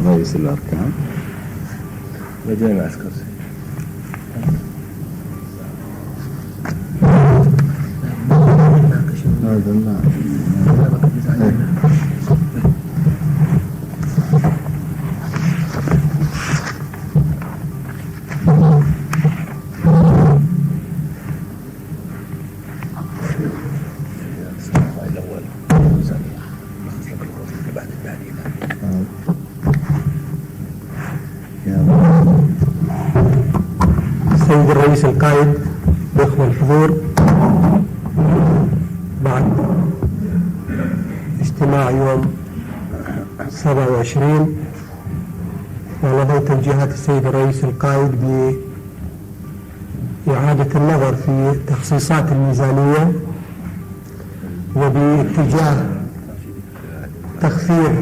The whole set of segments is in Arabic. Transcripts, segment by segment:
رئيس الأركان. بدينا عسكري. هذا السيد الرئيس القائد بإخوة الحضور، بعد اجتماع يوم 27 ولدي توجيهات السيد الرئيس القائد بإعادة النظر في تخصيصات الميزانية وباتجاه تخفيض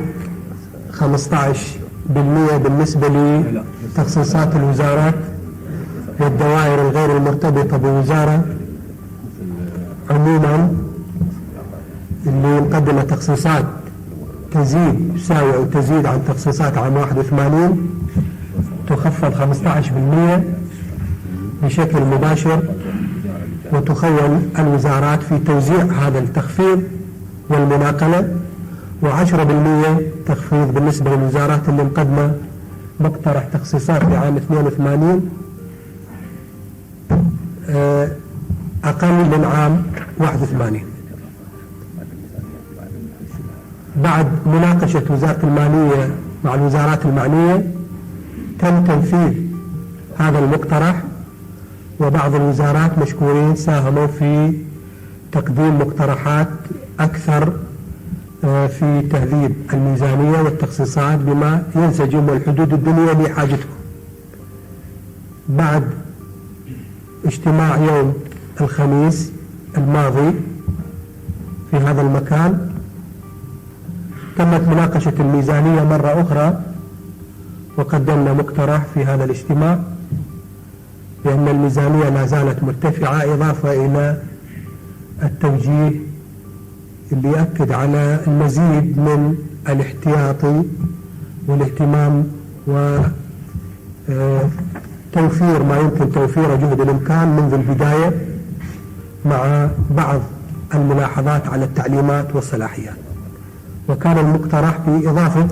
15% بالنسبة لتخصيصات الوزارات والدوائر الغير المرتبطة بوزارة عموما، اللي مقدمة تخصيصات تساوي أو تزيد عن تخصيصات عام 81 تخفض 15% بشكل مباشر، وتخول الوزارات في توزيع هذا التخفيض والمناقلة، و10% تخفيض بالنسبة للوزارات اللي مقدمة مقترح تخصيصات لعام 82 أقل من عام 81. بعد مناقشة وزارة المالية مع الوزارات المعنية تم تنفيذ هذا المقترح، وبعض الوزارات مشكورين ساهموا في تقديم مقترحات أكثر في تهذيب الميزانية والتخصيصات بما ينسجم والحدود الدنيا لحاجتكم. بعد اجتماع يوم الخميس الماضي في هذا المكان تمت مناقشة الميزانية مرة أخرى، وقدمنا مقترح في هذا الاجتماع بأن الميزانية لا زالت مرتفعة، إضافة إلى التوجيه اللي يأكد على المزيد من الاحتياطي والاهتمام وتوفير ما يمكن توفيره جهد الإمكان منذ البداية، مع بعض الملاحظات على التعليمات والصلاحيات. وكان المقترح بإضافة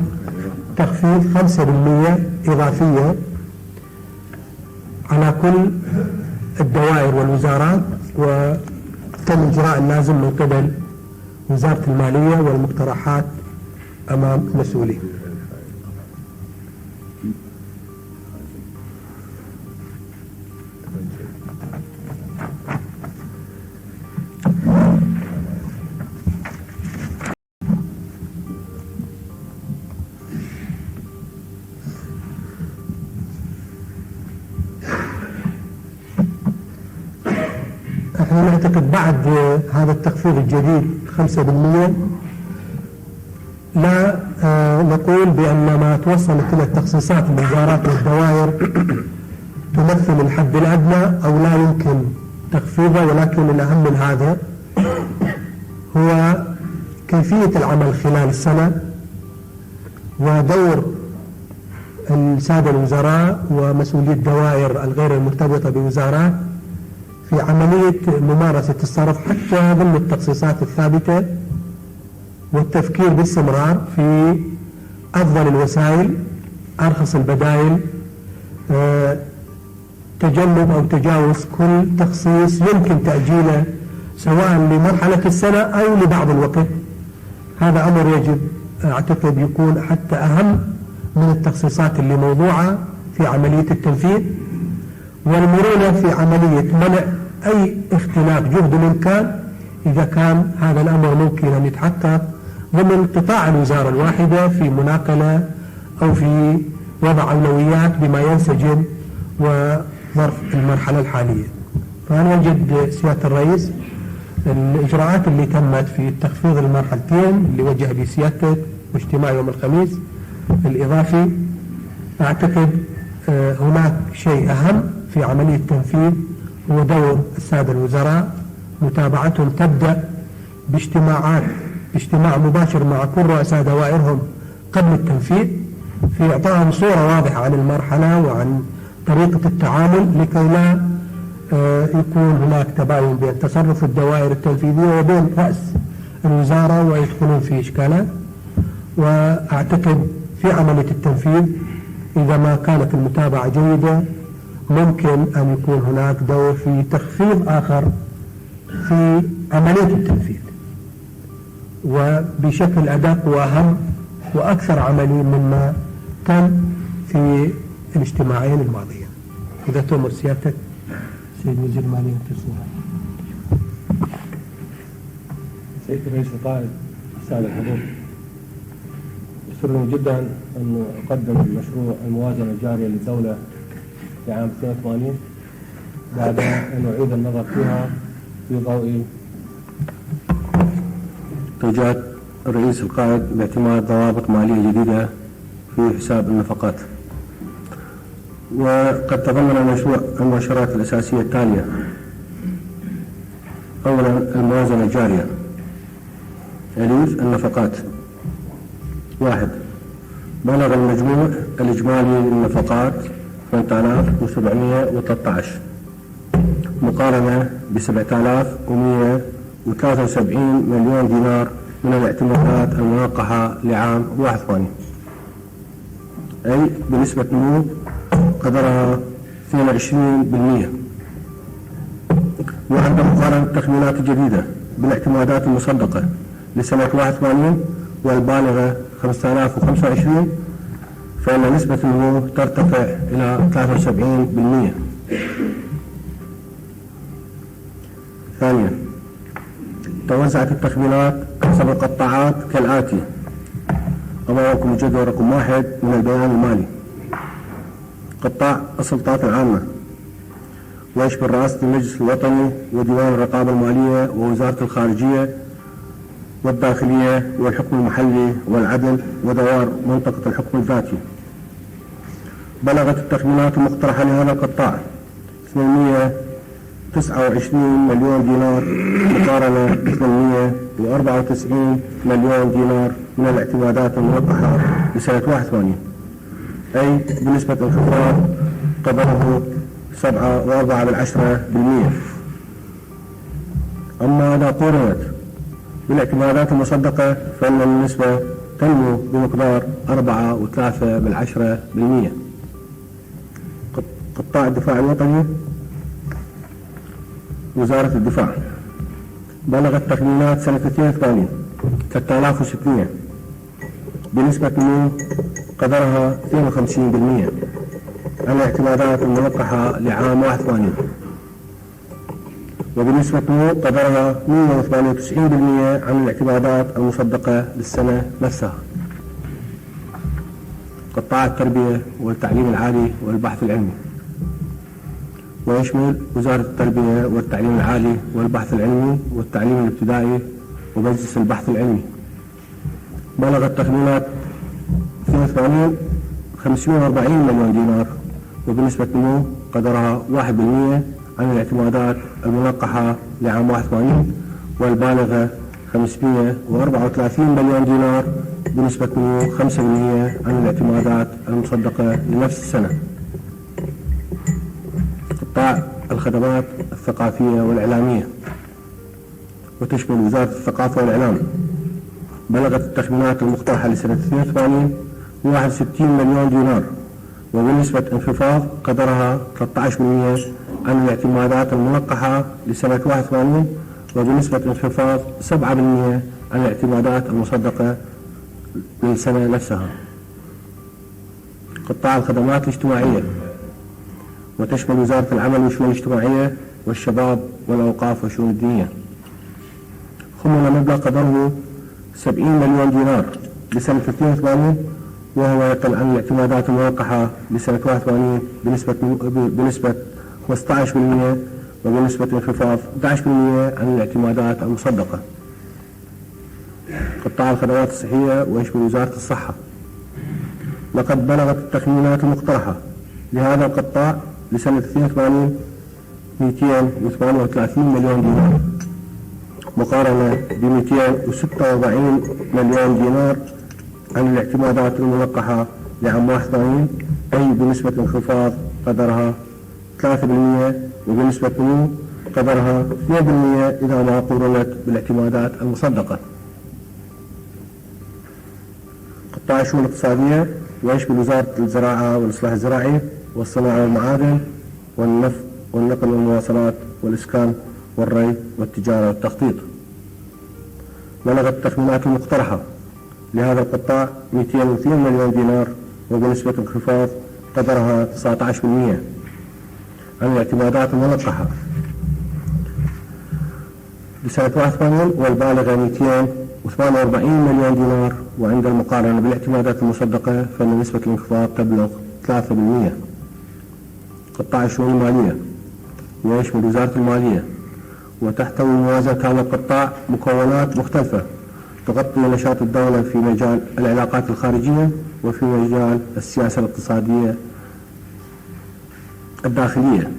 تخفيض 5% إضافية على كل الدوائر والوزارات، وتم إجراء اللازم من قبل وزارة المالية والمقترحات أمام المسؤولين. احنا نعتقد بعد هذا التخفيض الجديد 5% لا نقول بأن ما توصلت إلى التخصيصات الوزارات والدوائر تمثل الحد الأدنى أو لا يمكن تخفيضه، ولكن الأهم من هذا هو كيفية العمل خلال السنة ودور السادة الوزراء ومسؤولي الدوائر الغير المرتبطة بوزارات في عملية ممارسة الصرف حتى ضمن التخصيصات الثابتة، والتفكير باستمرار في أفضل الوسائل، أرخص البدائل، تجنب أو تجاوز كل تخصيص يمكن تأجيله سواء لمرحلة السنة أو لبعض الوقت. هذا أمر يجب أعتقد يكون حتى أهم من التخصيصات اللي موضوعة في عملية التنفيذ، والمرونة في عملية منع أي اختلاف جهد الإمكان إذا كان هذا الأمر ممكن أن يتحقق ضمن قطاع الوزارة الواحدة في مناقلة أو في وضع أولويات بما ينسجم وظرف المرحلة الحالية. فأنا أجد سيادة الرئيس الإجراءات اللي تمت في تخفيض المرحلتين اللي وجه بسيادتك واجتماع يوم الخميس الإضافي، أعتقد هناك شيء أهم في عملية التنفيذ هو دور السادة الوزراء، متابعتهم تبدأ باجتماع مباشر مع كل رؤساء دوائرهم قبل التنفيذ، في إعطائهم صورة واضحة عن المرحلة وعن طريقة التعامل لكي لا يكون هناك تباين بين تصرف الدوائر التنفيذية وبين رأس الوزارة ويدخلون في إشكالات. وأعتقد في عملية التنفيذ إذا ما كانت المتابعة جيدة ممكن أن يكون هناك دور في تخفيض آخر في عملية التنفيذ وبشكل أدق وأهم وأكثر عملي مما تم في الاجتماعين الماضيين. إذا تؤمر سيادتك سيد وزير المالية في صورة. سيد الرئيس القائد السادة الحضور، يسرني جدا أن أقدم مشروع الموازنة الجارية للدولة لعام 82 بعد أن أعيد النظر فيها في ضوء توجيهات الرئيس القائد باعتماد ضوابط مالية جديدة في حساب النفقات. وقد تضمن المشروع المؤشرات الأساسية التالية: أولا الموازنة الجارية. أليف النفقات. 1. بلغ المجموع الإجمالي للنفقات 8713 مقارنة ب 7173 مليون دينار من الاعتمادات المنقحة لعام 81، أي بنسبة نمو قدرها 22%. وعند مقارنة التخمينات الجديدة بالاعتمادات المصدقة لسنة 81 والبالغة 5025 فإن نسبة النمو ترتفع إلى 73%. ثانيا، توزعت التخمينات حسب القطاعات كالآتي. أمامكم الجدول رقم 1 من البيان المالي. قطاع السلطات العامة، ويشمل رئاسة المجلس الوطني وديوان الرقابة المالية ووزارة الخارجية والداخلية والحكم المحلي والعدل ودوائر منطقة الحكم الذاتي. بلغت التخمينات المقترحة لهذا القطاع 829 مليون دينار مقارنة ب 894 مليون دينار من الاعتمادات المنقحة لسنة 81، أي بنسبة انخفاض قدره 7.4%. أما إذا قورنت بالاعتمادات المصدقة فإن النسبة تنمو بمقدار 4.3%. قطاع الدفاع الوطني، وزارة الدفاع، بلغت تخمينات سنة 82 3600 بنسبة نمو قدرها 52% عن الاعتمادات المنقحة لعام 81، وبنسبة نمو قدرها 198% عن الاعتمادات المصدقة للسنة نفسها. قطاع التربية والتعليم العالي والبحث العلمي، ويشمل وزارة التربية والتعليم العالي والبحث العلمي والتعليم الابتدائي ومجلس البحث العلمي. بلغت تخمينات 82 540 مليون دينار وبنسبة نمو قدرها 1% عن الاعتمادات المنقحة لعام 81 والبالغة 534 مليون دينار بنسبة نمو 5% عن الاعتمادات المصدقة لنفس السنة. قطاع الخدمات الثقافية والإعلامية، وتشمل وزارة الثقافة والإعلام، بلغت التخمينات المقترحة لسنة 82 61 مليون دينار وبنسبة انخفاض قدرها 13% عن الاعتمادات المنقحة لسنة 81 وبنسبة انخفاض 7% عن الاعتمادات المصدقة للسنة نفسها. قطاع الخدمات الاجتماعية، وتشمل وزارة العمل والشؤون الاجتماعية والشباب والأوقاف والشؤون الدينية، خمن مبلغ قدره 70 مليون دينار لسنة 82 وهو يقل عن الاعتمادات المنقحة لسنة 81 بنسبة 15% وبنسبة انخفاض 11% عن الاعتمادات المصدقة. قطاع الخدمات الصحية، ويشمل وزارة الصحة، لقد بلغت التخمينات المقترحة لهذا القطاع لسنة 82 238 مليون دينار مقارنة ب 246 مليون دينار عن الاعتمادات المنقحة لعام 81، أي بنسبة انخفاض قدرها 3%، وبنسبة نمو قدرها 2% إذا ما قورنت بالاعتمادات المصدقة. قطاع الشؤون الاقتصادية ويشمل وزارة الزراعة والإصلاح الزراعي والصناعة والمعادن والنقل والمواصلات والإسكان والري والتجارة والتخطيط. بلغت التخمينات المقترحة لهذا القطاع 202 مليون دينار، وبنسبة انخفاض قدرها 19% عن الاعتمادات الملقحة لسنة 81، والبالغة 248 مليون دينار، وعند المقارنة بالاعتمادات المصدقة فإن نسبة الانخفاض تبلغ 3%. قطاع الشؤون المالية ويشمل وزارة المالية، وتحتوي موازنة هذا القطاع مكونات مختلفة تغطي نشاط الدولة في مجال العلاقات الخارجية وفي مجال السياسة الاقتصادية الداخلية.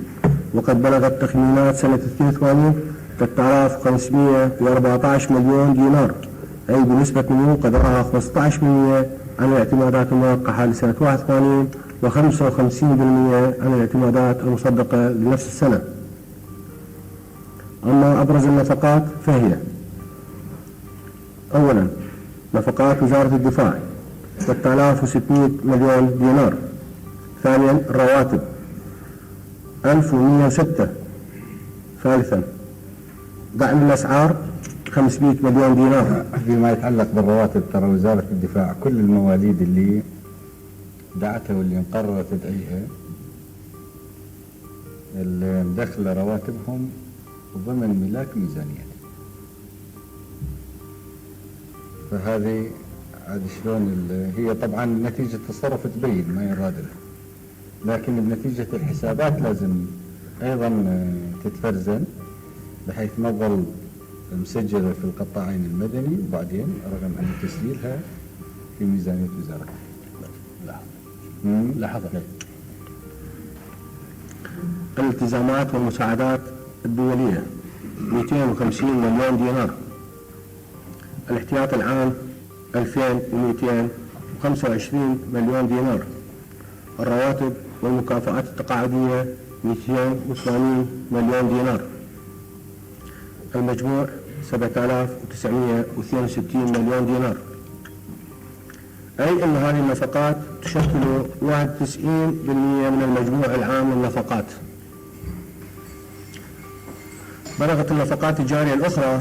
وقد بلغت تخمينات سنة 82 3514 مليون دينار، أي بنسبة نمو قدرها 15% عن الاعتمادات الملقحة لسنة 81 و55% عن الاعتمادات المصدقة لنفس السنة. أما أبرز النفقات فهي: أولا نفقات وزارة الدفاع 3600 مليون دينار. ثانيا الرواتب 1106. ثالثا دعم الأسعار 500 مليون دينار. فيما يتعلق بالرواتب، ترى وزارة الدفاع كل المواليد اللي دعتها واللي مقررة تدعيها اللي مدخلة رواتبهم ضمن ملاك ميزانية. فهذه عاد شلون هي طبعا نتيجة التصرف تبين ما يراد له، لكن بنتيجة الحسابات لازم أيضا تتفرزن بحيث ما تظل مسجلة في القطاعين المدني وبعدين رغم عن تسجيلها في ميزانية وزارة. لاحظت الالتزامات والمساعدات الدولية 250 مليون دينار. الاحتياط العام 2225 مليون دينار. الرواتب والمكافآت التقاعدية 280 مليون دينار. المجموع 7962 مليون دينار، أي أن هذه النفقات تشكل 91% من المجموع العام للنفقات. بلغت النفقات الجارية الأخرى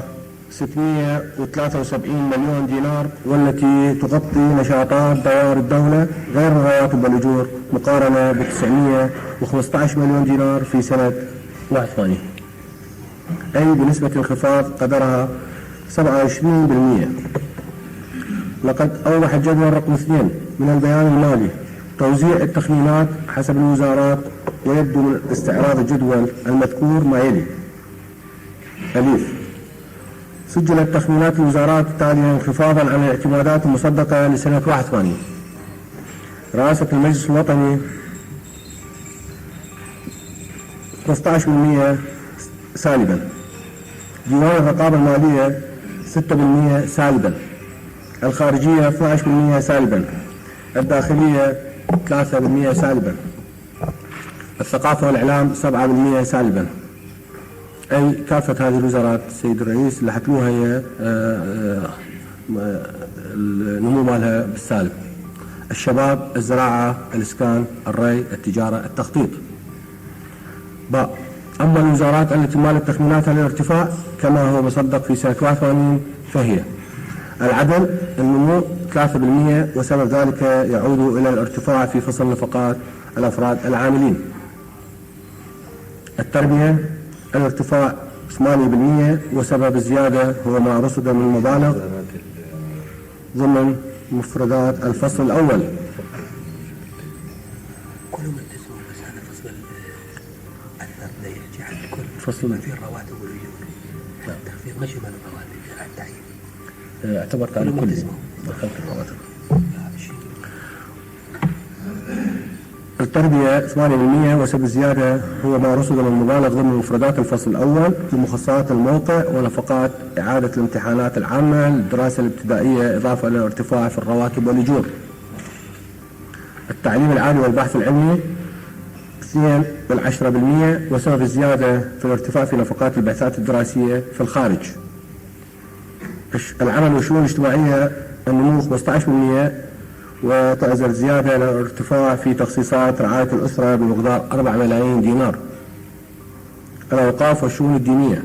673 مليون دينار، والتي تغطي نشاطات دوائر الدولة غير الرواتب والأجور، مقارنة ب 915 مليون دينار في سنة 81، أي بنسبة انخفاض قدرها 27%. لقد أوضح الجدول رقم 2 من البيان المالي توزيع التخمينات حسب الوزارات، ويبدو من استعراض الجدول المذكور ما يلي: أليف: سجلت تخمينات الوزارات التالية انخفاضا عن الاعتمادات المصدقة لسنة 81. رئاسة المجلس الوطني 15% سالبا. ديوان الرقابة المالية 6% سالبا. الخارجية 12% سالبا. الداخلية 3% سالبا. الثقافة والإعلام 7% سالبا. أي كافة هذه الوزارات السيد الرئيس اللي حتلوها هي النمو مالها بالسالب. الشباب، الزراعة، الإسكان، الري، التجارة، التخطيط. باء: أما الوزارات التي مالت تخميناتها للارتفاع كما هو مصدق في سنة 81 فهي: العدل النمو 3%، وسبب ذلك يعود إلى الارتفاع في فصل نفقات الأفراد العاملين. التربية الارتفاع 8%، وسبب الزيادة هو ما رصد من مبالغ ضمن مفردات الفصل الأول. فصل ما في الرواتب والأجور، التخفيض مش من الرواتب التعيين. اعتبرت على كل دخلت الرواتب. التربية 8%، وسبب الزيادة هو ما رصد من مبالغ ضمن مفردات الفصل الأول لمخصصات الموقع ونفقات إعادة الامتحانات العامة للدراسة الابتدائية، إضافة إلى الارتفاع في الرواتب والأجور. التعليم العالي والبحث العلمي 2.10%، وسبب الزيادة في الارتفاع في نفقات البعثات الدراسية في الخارج. العمل والشؤون الاجتماعية النمو 15%، وتعزل زيادة للارتفاع في تخصيصات رعاية الأسرة بمقدار 4 ملايين دينار. الأوقاف والشؤون الدينية،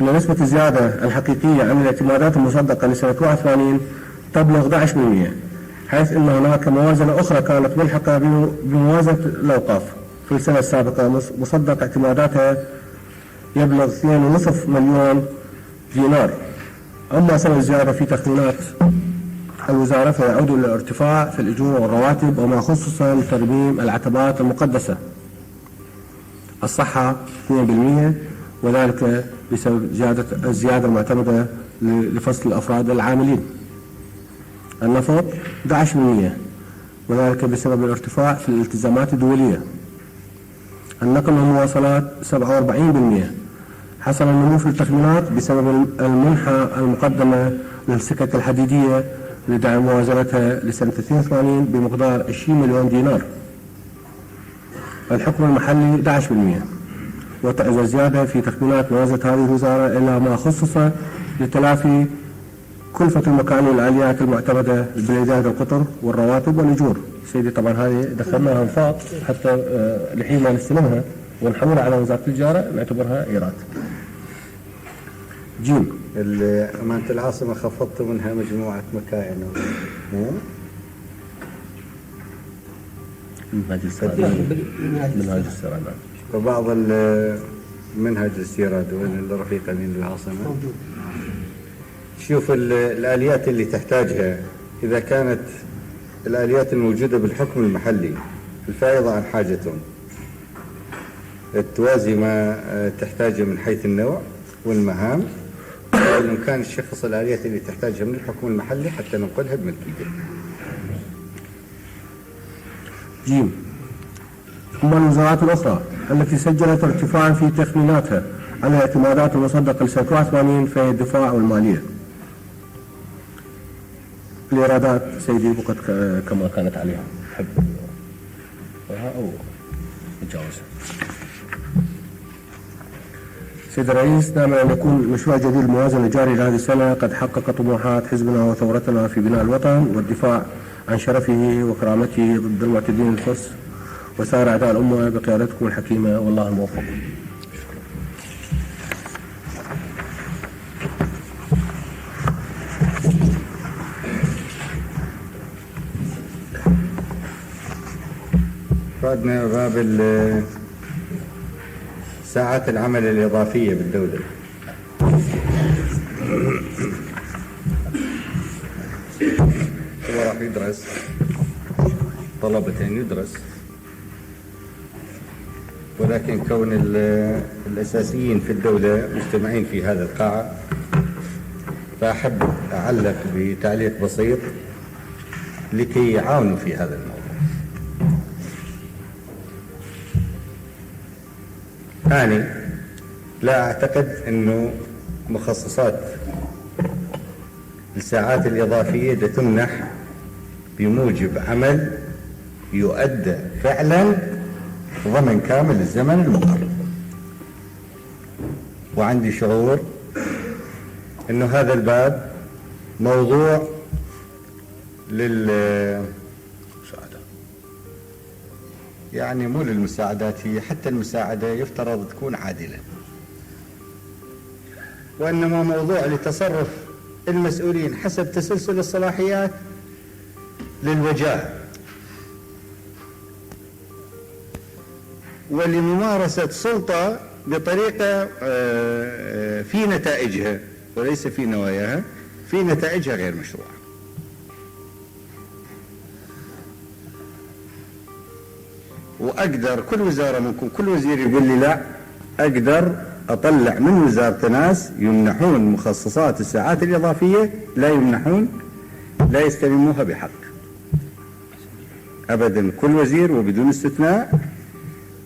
أن نسبة الزيادة الحقيقية عن الاعتمادات المصدقة لسنة 81 تبلغ 11%، حيث أن هناك موازنة أخرى كانت ملحقة بموازنة الأوقاف في السنة السابقة مصدق اعتماداتها يبلغ 2.5 مليون دينار. أما سبب الزيادة في تخمينات الوزارة فيعود إلى الارتفاع في الأجور والرواتب وما خصص لترميم العتبات المقدسة. الصحة 2%، وذلك بسبب الزيادة المعتمدة لفصل الأفراد العاملين. النفط 11%، وذلك بسبب الارتفاع في الالتزامات الدولية. النقل والمواصلات 47%، حصل النمو في التخمينات بسبب المنحة المقدمة للسكك الحديدية لدعم موازنتها لسنة 82 بمقدار 20 مليون دينار. الحكم المحلي 11%، وتعزل زيادة في تخمينات موازنة هذه الوزارة إلى ما خصص لتلافي كلفة المكان والآليات المعتمدة بالإعداد القطر والرواتب والأجور. سيدي طبعا هذه دخلناها انفاق حتى لحين ما نستلمها ونحولها على وزارة التجارة نعتبرها إيراد. جيم، أمانة العاصمة خفضت منها مجموعة مكاين منهاج السرعة. وبعض منهج الاستيراد والرفيق أمين العاصمة. شوف الآليات اللي تحتاجها، إذا كانت الآليات الموجودة بالحكم المحلي الفائضة عن حاجتهم توازي ما تحتاجه من حيث النوع والمهام، بالإمكان الشخص الآليات اللي تحتاجها من الحكم المحلي حتى ننقلها بملكيته. جيم، أما الوزارات الأخرى التي سجلت ارتفاعا في تخميناتها على الاعتمادات المصدقة لسنة 81 فهي الدفاع والمالية. الإيرادات سيدي بقت كما كانت عليها، حب أو نتجاوزها. سيد الرئيس، نأمل أن يكون مشروع جديد الموازنة الجاري لهذه السنة قد حقق طموحات حزبنا وثورتنا في بناء الوطن والدفاع عن شرفه وكرامته ضد المعتدين الفرس وسائر أعداء الأمة بقيادتكم الحكيمة، والله الموفق. فادنا باب ساعات العمل الإضافية بالدولة. هو راح يدرس، طلبة يدرس، ولكن كون الأساسيين في الدولة مجتمعين في هذا القاعة، فأحب أعلق بتعليق بسيط لكي يعاونوا في هذا الموضوع. ثاني، لا أعتقد أنه مخصصات الساعات الإضافية تمنح بموجب عمل يؤدى فعلا ضمن كامل الزمن المقرر. وعندي شعور أنه هذا الباب موضوع يعني مو للمساعدات، هي حتى المساعدة يفترض تكون عادلة، وإنما موضوع لتصرف المسؤولين حسب تسلسل الصلاحيات للوجاهة ولممارسة سلطة بطريقة في نتائجها وليس في نواياها، في نتائجها غير مشروعة. وأقدر كل وزارة منكم، كل وزير يقول لي لا، أقدر أطلع من وزارة ناس يمنحون مخصصات الساعات الإضافية، لا يمنحون، لا يستلموها بحق أبدا، كل وزير وبدون استثناء،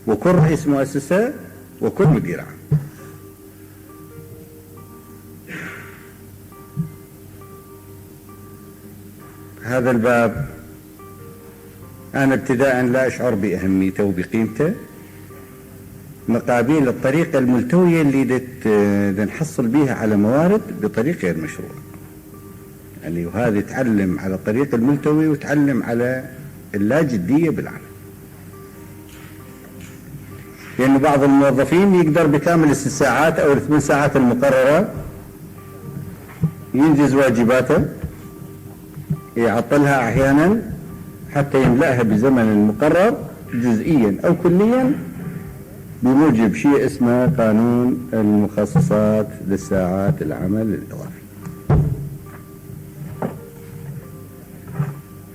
وكل رئيس مؤسسة، وكل مدير عام. هذا الباب أنا ابتداء لا أشعر بأهميته وبقيمته مقابل الطريقة الملتوية اللي نحصل بيها على موارد بطريق غير مشروع. يعني وهذا يتعلم على الطريق الملتوي وتعلم على اللاجدية بالعمل. لأن بعض الموظفين يقدر بكامل ال6 ساعات أو ال8 ساعات المقررة ينجز واجباته، يعطلها أحيانا حتى يملأها بزمن المقرر جزئيا أو كليا بموجب شيء اسمه قانون المخصصات للساعات العمل الإضافي.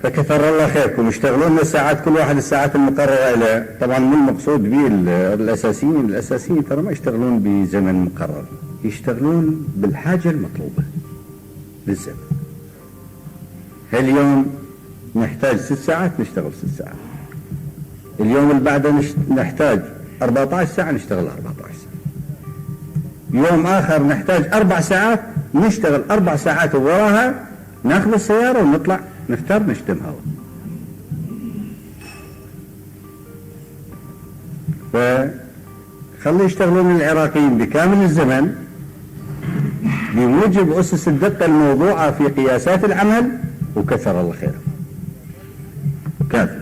فكثر الله خيركم، اشتغلون الساعات كل واحد الساعات المقررة له. طبعا مو المقصود به الأساسيين ترى ما يشتغلون بزمن مقرر، يشتغلون بالحاجة المطلوبة للزمن. اليوم نحتاج 6 ساعات نشتغل 6 ساعات، اليوم اللي بعده نحتاج 14 ساعة نشتغل 14 ساعة، يوم آخر نحتاج 4 ساعات نشتغل 4 ساعات ووراها ناخذ السيارة ونطلع نفتر نشتم هوا. فخلي يشتغلون العراقيين بكامل الزمن بموجب أسس الدقة الموضوعة في قياسات العمل، وكثر الله خيره. كافي.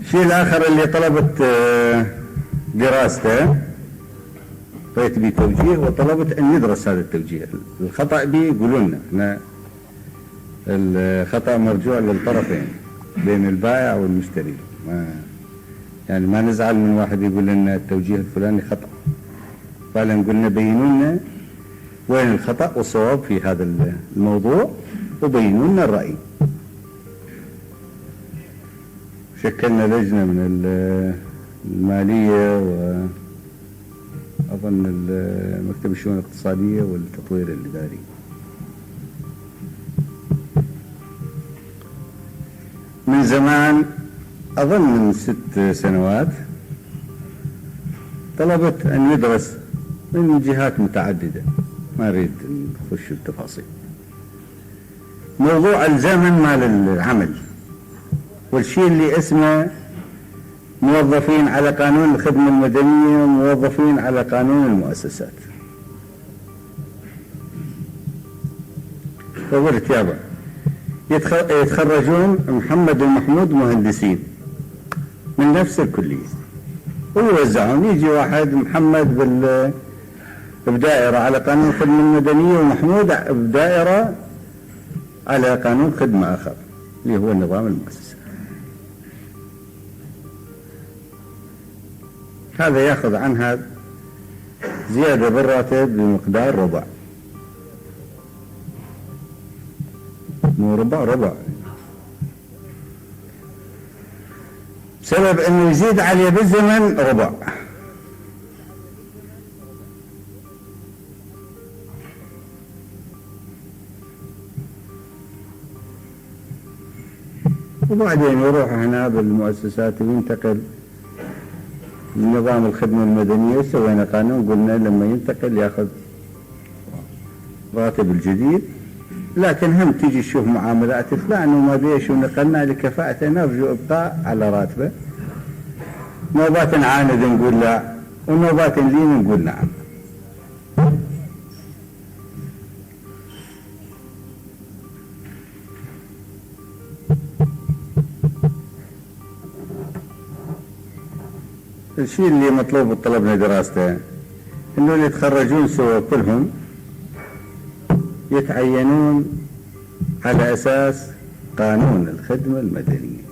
الشيء الآخر اللي طلبت دراسته رأيت بي توجيه وطلبت أن ندرس هذا التوجيه. الخطأ بي يقولون لنا احنا الخطأ مرجوع للطرفين بين البائع والمشتري، ما نزعل من واحد يقول لنا التوجيه الفلاني خطأ، فعلا قلنا بينوا لنا وين الخطأ والصواب في هذا الموضوع وبينوا لنا الرأي. شكلنا لجنة من المالية وأظن مكتب الشؤون الاقتصادية والتطوير الإداري. من زمان أظن من 6 سنوات طلبت أن يدرس من جهات متعددة، ما أريد نخش بالتفاصيل، موضوع الزمن مال العمل والشيء اللي اسمه موظفين على قانون الخدمة المدنية وموظفين على قانون المؤسسات. فقلت يابا يتخرجون محمد ومحمود مهندسين من نفس الكلية ويوزعون، يجي واحد محمد بدائرة على قانون الخدمة المدنية ومحمود بدائرة على قانون خدمة آخر اللي هو النظام المؤسسي. هذا يأخذ عنها زيادة بالراتب بمقدار ربع، مو ربع، بسبب انه يزيد عليه بالزمن ربع. وبعدين يروح هنا بالمؤسسات وينتقل لنظام الخدمة المدنية. سوينا قانون قلنا لما ينتقل ياخذ راتب الجديد، لكن هم تيجي تشوف معاملات فلان وما بيش ونقلنا لكفاءته نرجو ابقاء على راتبه. نوبات نعاند نقول لا ونوبات نلين نقول نعم. الشيء اللي مطلوب طلبنا دراسته انه اللي يتخرجون سوا كلهم يتعينون على اساس قانون الخدمة المدنية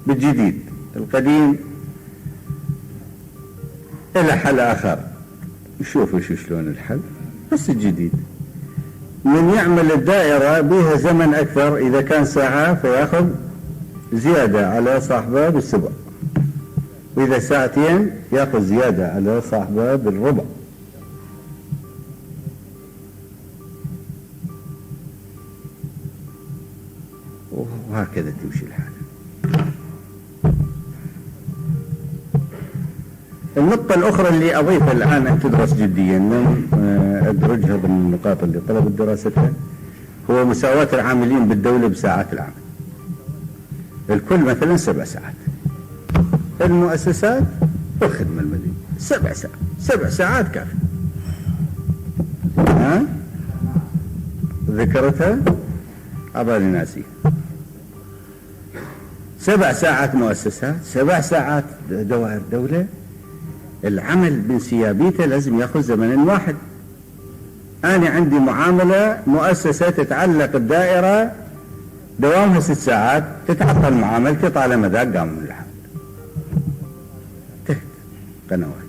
بالجديد. القديم له حل اخر، نشوفوا شلون الحل، بس الجديد من يعمل الدائرة بها زمن اكثر، اذا كان ساعة فياخذ زيادة على صاحبه بالسبع، وإذا ساعتين يأخذ زيادة على صاحبه بالربع. وهكذا تمشي الحال. النقطة الأخرى اللي أضيفها الآن أن تدرس جديا أدرجها ضمن النقاط اللي طلبت دراستها، هو مساواة العاملين بالدولة بساعات العمل. الكل مثلا 7 ساعات، المؤسسات والخدمة المدنية 7 ساعات، 7 ساعات كافي. ها ذكرتها عبالي ناسي. 7 ساعات مؤسسات، 7 ساعات دوائر دولة. العمل بانسيابيته لازم ياخذ زمن واحد. أنا عندي معاملة مؤسسة تتعلق الدائرة دوامها 6 ساعات، تتعطل معاملتي طالما ذاك قام من الحال. انتهت قنوات.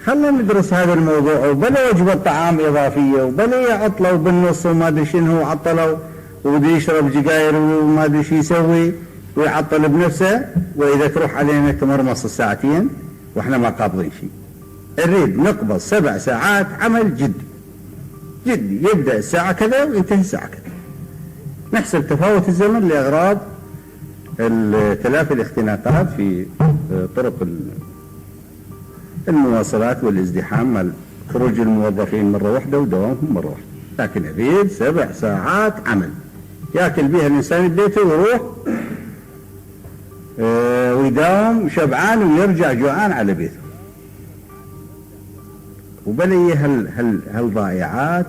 خلنا ندرس هذا الموضوع، وبلا وجبة طعام إضافية، وبلا عطلوا بالنص وما أدري شنو عطلوا وبده يشرب سجاير وما أدري شو يسوي ويعطل بنفسه، وإذا تروح علينا تمرمص الساعتين وإحنا ما قابضين شيء. نريد نقبض 7 ساعات عمل جدي جدي، يبدأ الساعة كذا وينتهي الساعة كذا. نحسب تفاوت الزمن لأغراض تلافي الاختناقات في طرق المواصلات والازدحام مال خروج الموظفين مرة واحدة ودوامهم مرة واحدة. لكن أريد 7 ساعات عمل يأكل بها الإنسان ببيته ويروح ويداوم شبعان ويرجع جوعان على بيته. وبلي هالضائعات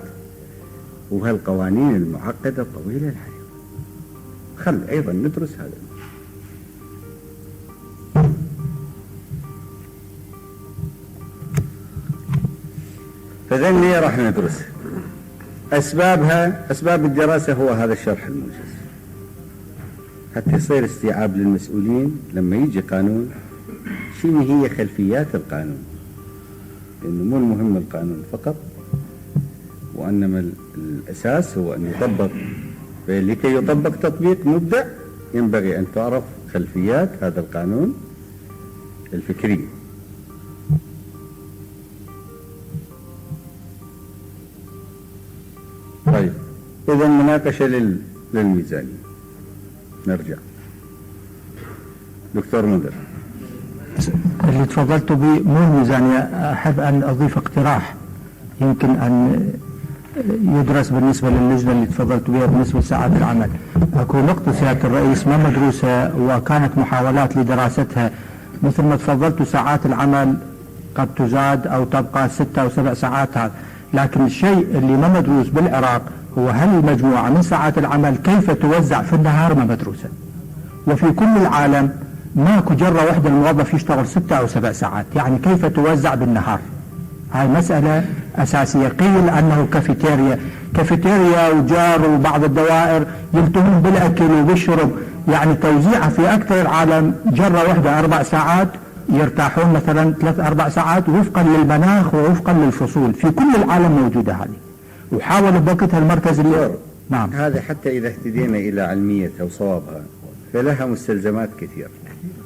وهالقوانين المعقدة الطويلة الحياة. خل أيضا ندرس هذا. فذني راح ندرس أسبابها. أسباب الدراسة هو هذا الشرح الموجز حتى يصير استيعاب للمسؤولين لما يجي قانون شنو هي خلفيات القانون، لأنه مو المهم القانون فقط، وإنما الأساس هو أن يطبق. فلكي يطبق تطبيق مبدع ينبغي أن تعرف خلفيات هذا القانون الفكري. طيب إذا مناقشة للميزانية. نرجع دكتور منذر. اللي تفضلت به مو الميزانية، أحب أن أضيف اقتراح يمكن أن يدرس بالنسبة للجنة اللي تفضلت بها بالنسبة لساعات العمل. أكو نقطة سيادة الرئيس ما مدروسة وكانت محاولات لدراستها، مثل ما تفضلت ساعات العمل قد تزاد أو تبقى 6 أو 7 ساعات هذا، لكن الشيء اللي ما مدروس بالعراق هو هل المجموعة من ساعات العمل كيف توزع في النهار ما مدروسة. وفي كل العالم ماكو جرة واحدة الموظف يشتغل 6 أو 7 ساعات، يعني كيف توزع بالنهار. هاي مسألة أساسية. قيل أنه كافيتيريا وجار وبعض الدوائر يلتهون بالأكل وبالشرب، يعني توزيعها في أكثر العالم جرة واحدة 4 ساعات، يرتاحون مثلا 3-4 ساعات وفقا للمناخ ووفقا للفصول. في كل العالم موجودة هذه، وحاول بوقتها المركز اللي نعم. هذا حتى إذا اهتدينا إلى علميتها وصوابها فلها مستلزمات كثيرة،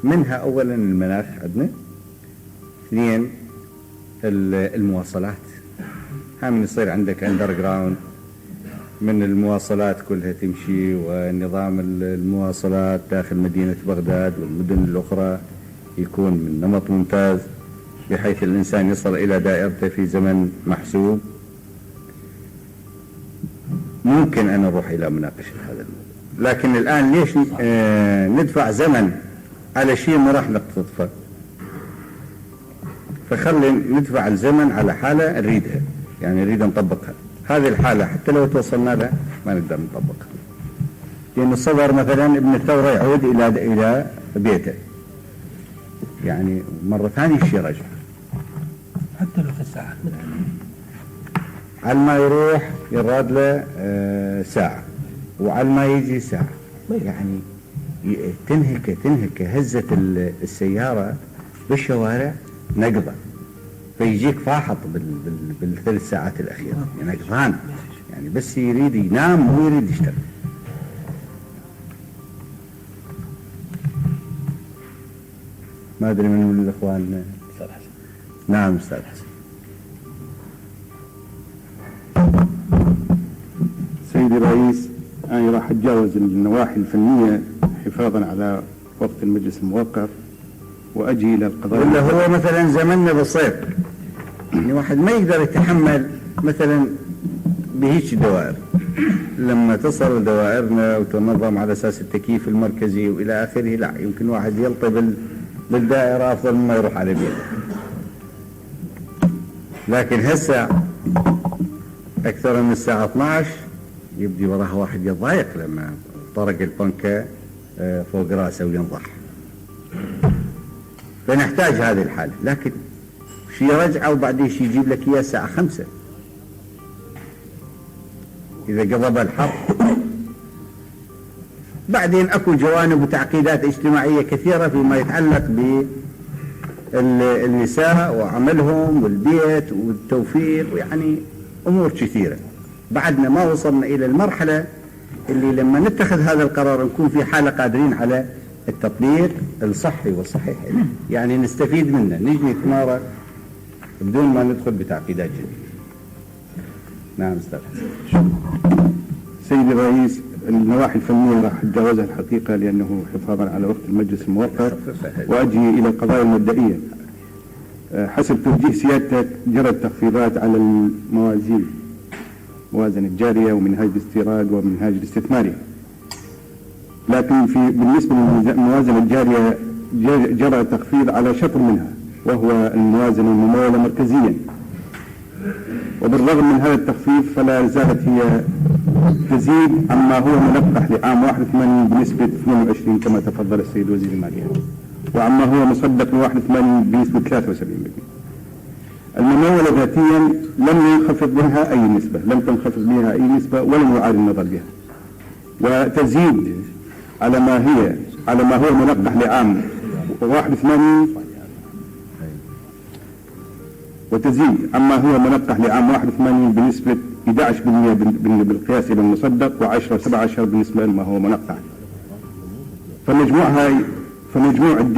منها أولا المناخ عندنا، 2 المواصلات. هم يصير عندك اندر جراوند من المواصلات كلها تمشي، ونظام المواصلات داخل مدينة بغداد والمدن الأخرى يكون من نمط ممتاز بحيث الإنسان يصل إلى دائرته في زمن محسوب. ممكن أن نروح إلى مناقشة هذا الموضوع، لكن الآن ليش ندفع زمن على شيء ما راح نقتطفه؟ فخلي ندفع الزمن على حالة نريدها، يعني نريد نطبقها. هذه الحالة حتى لو توصلنا لها ما نقدر نطبقها، لأن الصدر مثلا ابن الثورة يعود إلى بيته، يعني مرة ثانية الشيء رجع حتى لو في الساعة على ما يروح يراد له ساعة، وعلى ما يجي ساعة، يعني تنهك هزة السيارة بالشوارع نقضة، فيجيك فاحط بال3 ساعات الأخيرة، يعني نقضان، يعني بس يريد ينام مو يريد يشتغل. ما أدري من الإخوان. أستاذ حسن. نعم أستاذ حسن. سيدي الرئيس، أنا راح أتجاوز النواحي الفنية حفاظا على وقت المجلس الموقر وأجي إلى القضاء. ولا هو مثلا زمننا بالصيف، يعني واحد ما يقدر يتحمل مثلا بهيك دوائر، لما تصل دوائرنا وتنظم على أساس التكييف المركزي وإلى آخره، لا يمكن واحد يلطي بالدائرة أفضل مما يروح على بيته. لكن هسه أكثر من الساعة 12 يبدي وراها واحد يضايق لما طرق البنكة فوق راسه وينضح. فنحتاج هذه الحالة، لكن شي رجعة وبعدين شي يجيب لك إياه الساعة 5 إذا قضب الحر. بعدين أكو جوانب وتعقيدات اجتماعية كثيرة فيما يتعلق بالنساء وعملهم والبيت والتوفير، ويعني أمور كثيرة. بعدنا ما وصلنا إلى المرحلة اللي لما نتخذ هذا القرار نكون في حالة قادرين على التطبيق الصحي والصحيح، يعني نستفيد منه، نجي نتمارى بدون ما ندخل بتعقيدات جديدة. نعم أستاذ. سيدي الرئيس، النواحي الفنية راح أتجاوزها الحقيقة لأنه حفاظا على وقت المجلس الموقر، وأجي إلى القضايا المبدئية. حسب توجيه سيادتك جرت تخفيضات على الموازين، موازنة الجارية ومنهاج الاستيراد ومنهاج الاستثماري، لكن بالنسبة للموازنة الجارية جرى تخفيض على شطر منها وهو الموازنة الممولة مركزيا، وبالرغم من هذا التخفيض فلا زالت هي تزيد عما هو منقح لعام 81 بنسبة 22 كما تفضل السيد وزير المالية، وعما هو مصدق ل 81 بنسبة 73%. الممولة ذاتيا لم ينخفض منها أي نسبة، لم تنخفض منها أي نسبة ولم يعاد النظر بها، وتزيد على ما هو منقح لعام 81 وتزيد عما هو منقح لعام 81 بنسبة 11% بالقياس إلى المصدق و17 بالنسبة لما هو منقح. فمجموع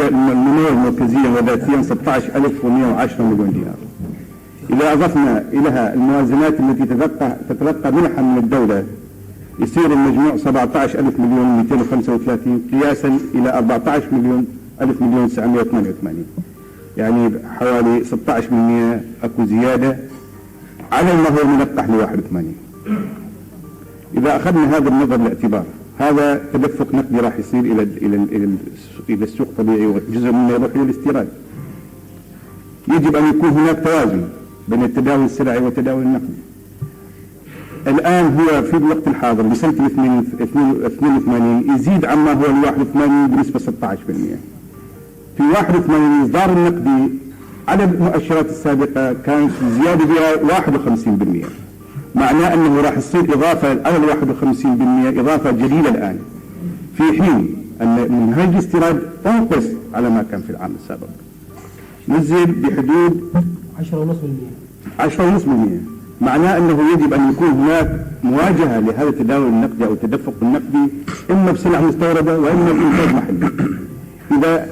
الممولة المركزية وذاتيا 16,110 مليون دينار. إذا أضفنا إليها الموازنات التي تتلقى منحا من الدولة يصير المجموع 17,235 قياسا إلى 14,988، يعني حوالي 16% أكو زيادة على ما هو منقح ل 81. إذا أخذنا هذا النظر بالاعتبار، هذا تدفق نقدي راح يصير إلى السوق طبيعي، وجزء منه يروح إلى الاستيراد. يجب أن يكون هناك توازن بين التداول السلعي والتداول النقدي. الآن هو في الوقت الحاضر بسنة 82 يزيد عما هو ال 81 بنسبة 16%. في 81 الإصدار النقدي على المؤشرات السابقة كانت زيادة بها 51%، معناه أنه راح يصير إضافة على ال 51% إضافة جديدة الآن، في حين أن منهاج الاستيراد أنقص على ما كان في العام السابق، نزل بحدود 10.5%. معناه أنه يجب أن يكون هناك مواجهة لهذا التداول النقدي أو التدفق النقدي، إما بسلع مستوردة وإما بإنتاج محلي. إذا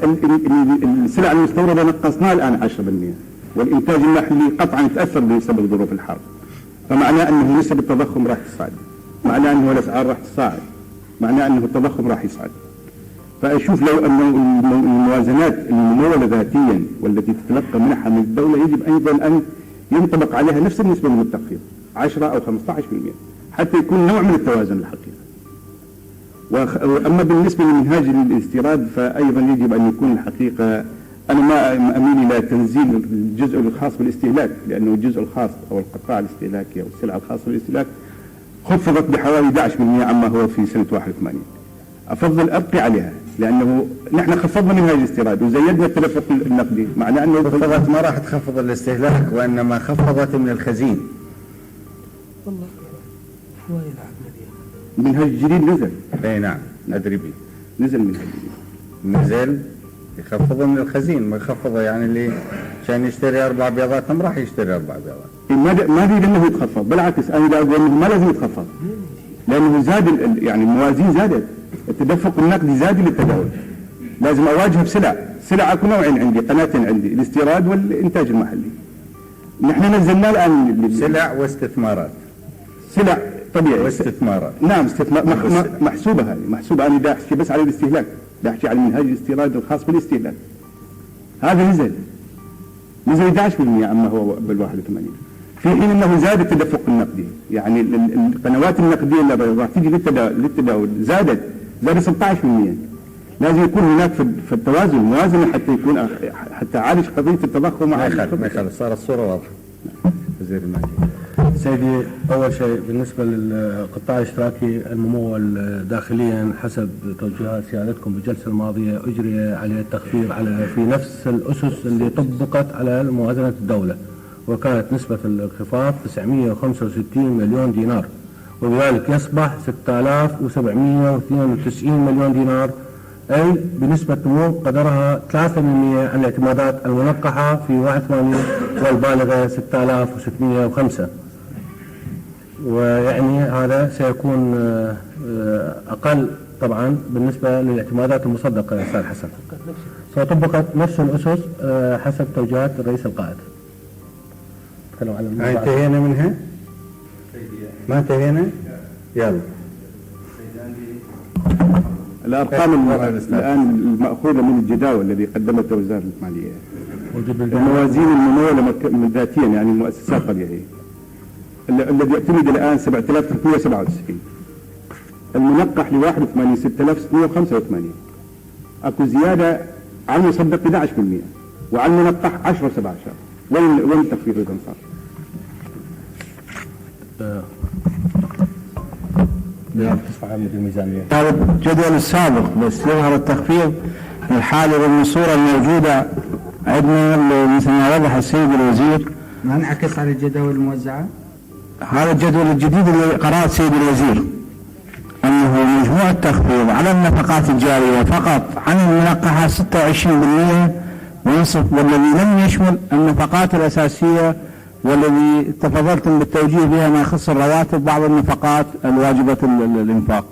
السلع المستوردة نقصناها الآن 10%، والإنتاج المحلي قطعا يتأثر بسبب ظروف الحرب، فمعناه أنه نسب التضخم راح تصعد، معناه أنه الأسعار راح تصاعد، معناه أنه التضخم راح يصعد. فأشوف لو أن الموازنات الممولة ذاتيا والتي تتلقى منحها من الدولة يجب أيضا أن ينطبق عليها نفس النسبة من التخفيض 10 أو 15%، حتى يكون نوع من التوازن الحقيقي. وأما بالنسبة لمنهاج الاستيراد فأيضا يجب أن يكون الحقيقة، أنا ما أميل إلى تنزيل الجزء الخاص بالاستهلاك، لأنه الجزء الخاص أو القطاع الاستهلاكي أو السلع الخاصة بالاستهلاك خفضت بحوالي 11% عما هو في سنة 81. أفضل أبقي عليها، لأنه نحن خفضنا منهاج الاستيراد وزيدنا التدفق النقدي، معناه أنه خفضت ما راح تخفض الاستهلاك، وإنما خفضت من الخزين. والله شوية منهاج جديد نزل. اي نعم ندري به، نزل منهاج جديد، نزل يخفضه من الخزين، ما يخفضه يعني اللي كان يشتري 4 بيضات ما راح يشتري 4 بيضات. ما اريد انه يتخفض، بالعكس انا اقول انه ما لازم يتخفض، لانه زاد يعني الموازين زادت، التدفق النقدي زاد للتداول، لازم اواجهه بسلع، سلع اكو نوعين عندي، قناتين عندي، الاستيراد والانتاج المحلي. نحن نزلنا الان سلع واستثمارات. سلع طبيعي. واستثمارات. نعم استثمار محسوبة، هذه محسوبة. أنا دا أحكي بس على الاستهلاك، دا أحكي على منهاج الاستيراد الخاص بالاستهلاك. هذا نزل 11% عما هو بال81، في حين أنه زاد التدفق النقدي. يعني القنوات النقدية اللي راح تيجي للتداول زادت 16%. لازم يكون هناك في التوازن موازنة حتى عالج قضية التضخم. ما يخالف، صار الصورة واضحة. وزير المالية. سيدي، أول شيء بالنسبة للقطاع الاشتراكي الممول داخليا حسب توجيهات سيادتكم بالجلسة الماضية أجري عليه التخفيض في نفس الأسس اللي طبقت على موازنة الدولة، وكانت نسبة الانخفاض 965 مليون دينار، وبذلك يصبح 6792 مليون دينار، أي بنسبة نمو قدرها 3% عن الاعتمادات المنقحة في 81 والبالغة 6605. ويعني هذا سيكون أقل طبعا بالنسبة للاعتمادات المصدقة يا أستاذ حسن. سطبقت نفس الأسس حسب توجيهات الرئيس القائد. ما انتهينا منها؟ ما انتهينا؟ يلا. الأرقام الآن المأخوذة من الجداول الذي قدمته وزارة المالية، الموازين الممولة ذاتيا يعني المؤسسات طبيعية، الذي يعتمد الآن 7397، المنقح ل 81 6685. اكو زيادة على المصدق 11%، وعلى المنقح 10-17. وين التخفيض إذا صار؟ هذا الجدول السابق بس يظهر التخفيض الحالي بالصورة الموجودة عندنا مثل ما وضح السيد الوزير. ما انعكس على الجداول الموزعة؟ هذا الجدول الجديد اللي قرأت السيد الوزير أنه مجموع التخفيض على النفقات الجارية فقط عن المنقحة 26% ونصف، والذي لم يشمل النفقات الأساسية والذي تفضلتم بالتوجيه بها ما يخص الرواتب، بعض النفقات الواجبة الإنفاق.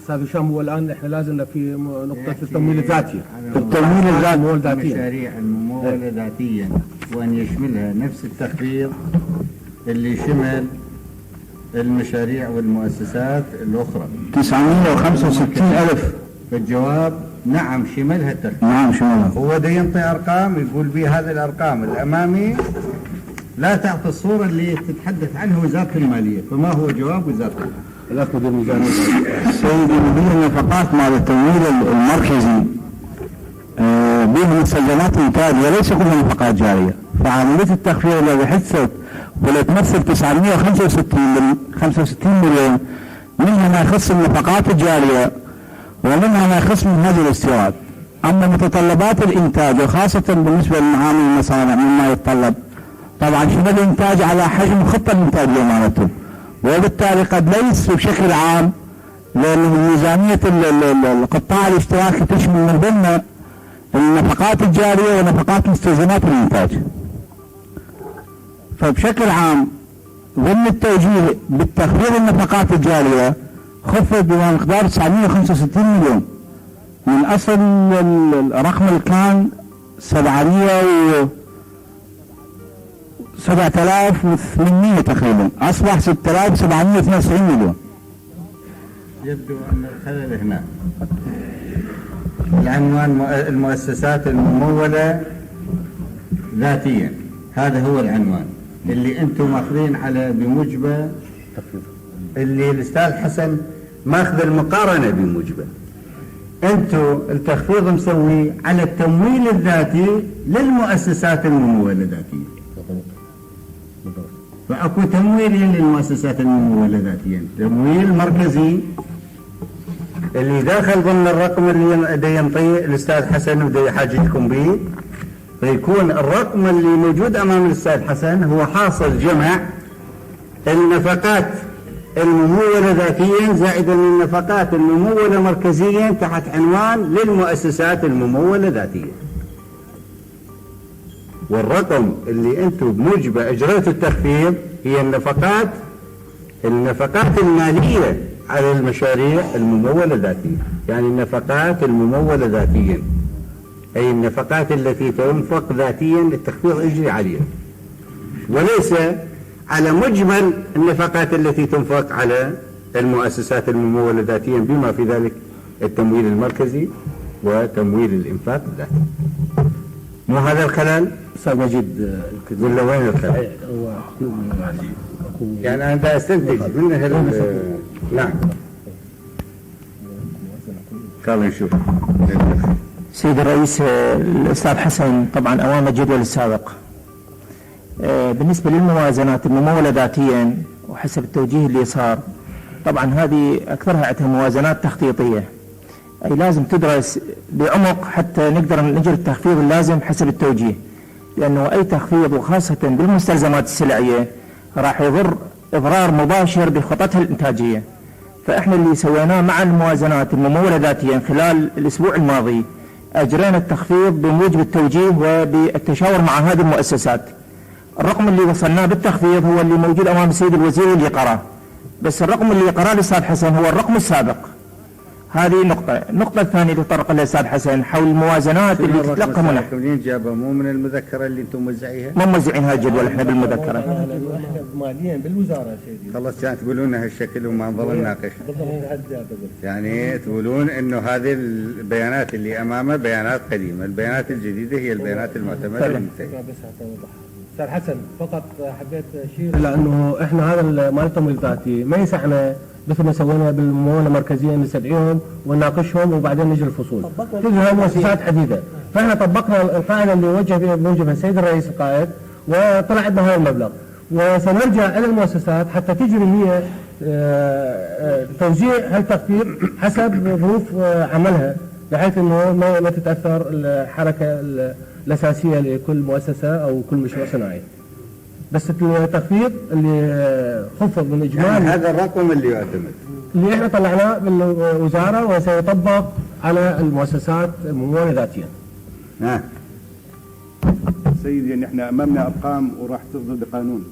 أستاذ هشام، هو الآن إحنا لازلنا في نقطة التمويل الذاتي. التمويل الذاتي المشاريع الممولة ذاتيا، وأن يشملها نفس التخفيض اللي شمل المشاريع والمؤسسات الأخرى 965,000. فالجواب نعم شملها التخفيض. نعم شملها. هو ده ينطي أرقام يقول بي هذه الأرقام الأمامي لا تعطي الصورة اللي تتحدث عنها وزارة المالية. فما هو جواب وزارة المالية؟ الأخ مدير الميزانية. سيدي مدير النفقات مال التمويل المركزي بها مستلزمات إنتاج وليس كلها نفقات جارية، فعملية التخفيض الذي حدثت ولا تمثل 965 مليون، منها ما يخص النفقات الجارية ومنها ما يخص منهاج الاستيراد. أما متطلبات الإنتاج وخاصة بالنسبة للمعامل المصانع مما يتطلب طبعا شمل الإنتاج على حجم خطة الإنتاج لأمانته، وبالتالي قد ليس بشكل عام، لأن ميزانية القطاع الاشتراكي تشمل من ضمن النفقات الجارية ونفقات مستلزمات الإنتاج. فبشكل عام ضمن التوجيه بالتخفيض النفقات الجارية خفض بمقدار 965 مليون من أصل الرقم اللي كان 7,800 تقريبا، أصبح 6,792 مليون. يبدو أن الخلل هنا. العنوان المؤسسات الممولة ذاتيا، هذا هو العنوان اللي أنتم ماخذين على بموجبه اللي الأستاذ حسن ماخذ المقارنة بموجبه. أنتم التخفيض مسوي على التمويل الذاتي للمؤسسات الممولة ذاتيا، فأكو تمويل للمؤسسات الممولة ذاتيا، تمويل مركزي اللي داخل ضمن الرقم اللي دا ينطيه الأستاذ حسن ودا يحاججكم به، فيكون الرقم اللي موجود أمام الأستاذ حسن هو حاصل جمع النفقات الممولة ذاتيا زائدا النفقات الممولة مركزيا تحت عنوان للمؤسسات الممولة ذاتيا. والرقم اللي انتم بموجبه اجريتوا التخفيض هي النفقات المالية على المشاريع الممولة ذاتيا، يعني النفقات الممولة ذاتيا أي النفقات التي تنفق ذاتيا التخفيض يجري عليها، وليس على مجمل النفقات التي تنفق على المؤسسات الممولة ذاتيا بما في ذلك التمويل المركزي وتمويل الإنفاق الذاتي. مو هذا الخلل؟ أستاذ مجيد ولا وين الخلل؟ يعني أنا أستنتج منه نعم. قالوا نشوف. سيد الرئيس الأستاذ حسن طبعا أمام الجدول السابق. بالنسبة للموازنات الممولة ذاتيا وحسب التوجيه اللي صار، طبعا هذه أكثرها عندها موازنات تخطيطية، أي لازم تدرس بعمق حتى نقدر نجري التخفيض اللازم حسب التوجيه، لأنه أي تخفيض وخاصة بالمستلزمات السلعية راح يضر إضرار مباشر بخطتها الإنتاجية. فإحنا اللي سويناه مع الموازنات الممولة ذاتيا خلال الأسبوع الماضي أجرينا التخفيض بموجب التوجيه وبالتشاور مع هذه المؤسسات. الرقم اللي وصلناه بالتخفيض هو اللي موجود أمام السيد الوزير واللي قرأه، بس الرقم اللي قرأه الأستاذ حسن هو الرقم السابق. هذه نقطة. النقطة الثانية اللي طرق لها الأستاذ حسن حول الموازنات اللي تتلقى منها. منين جابها؟ مو من المذكرة اللي أنتم موزعيها؟ ما موزعين هذا الجدول احنا بالمذكرة. احنا ماليا بالوزارة يا سيدي. خلص كانت تقولون هالشكل وما نظل نناقش. يعني تقولون انه هذه البيانات اللي امامه بيانات قديمة، البيانات الجديدة هي البيانات المعتمدة المنتهية. أستاذ حسن فقط حبيت أشير لأنه إحنا هذا مال التمويل الذاتي ما يسعنا مثل ما سوينا بالممولة المركزية نستدعيهم ونناقشهم وبعدين نجي الفصول. تجي هاي مؤسسات حديدة، فإحنا طبقنا القاعدة اللي وجه فيها بموجبها السيد الرئيس القائد وطلع عندنا هذا المبلغ، وسنرجع إلى المؤسسات حتى تجري هي توزيع هالتخفيض حسب ظروف عملها، بحيث انه ما تتاثر الحركه الاساسيه لكل مؤسسه او كل مشروع صناعي. بس التخفيض اللي خفض من اجمالي يعني هذا الرقم اللي يعتمد اللي احنا طلعناه بالوزاره وسيطبق على المؤسسات المموله ذاتيا. سيدي يعني احنا امامنا ارقام وراح تصدر بقانون.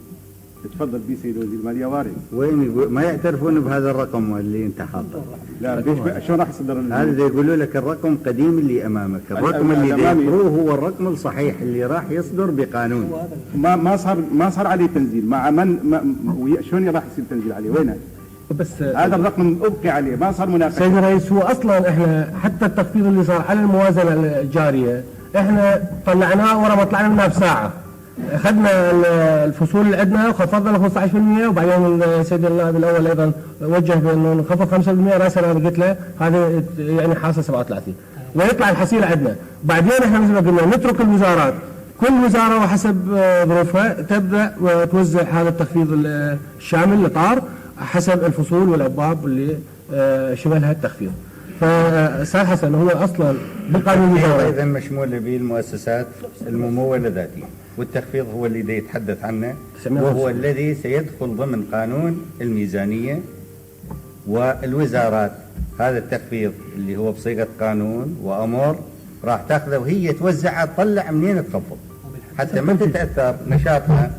تفضل بيه سيد وزير الماليه وارد. وين ما يعترفون بهذا الرقم اللي انت حاطه؟ لا ليش شلون راح يصدر؟ هذا يقولوا لك الرقم قديم اللي امامك، الرقم اللي ذكروه هو الرقم الصحيح اللي راح يصدر بقانون. ما صار عليه تنزيل مع من شلون راح يصير تنزيل عليه؟ وين بس هذا الرقم ابقي عليه ما صار مناقشه. سيد الرئيس هو اصلا احنا حتى التخفيض اللي صار على الموازنه الجاريه احنا طلعناه ورا ما طلعنا منها بساعه. اخذنا الفصول اللي عندنا وخفضنا ل 15% وبعدين السيد النائب الاول ايضا وجه بانه نخفض 5%. راسا انا قلت له هذا يعني حاصل 37 ويطلع الحصيله عندنا. بعدين احنا مثل ما قلنا نترك الوزارات كل وزاره وحسب ظروفها تبدا وتوزع هذا التخفيض الشامل اللي طار حسب الفصول والابواب اللي شملها التخفيض. فأستاذ حسن هو اصلا بالقانون اذا مشمول به المؤسسات المموله ذاتيا، والتخفيض هو اللي يتحدث عنه وهو الذي سيدخل ضمن قانون الميزانيه والوزارات. هذا التخفيض اللي هو بصيغه قانون وامور راح تاخذه وهي توزعها تطلع منين تخفض حتى ما تتاثر نشاطها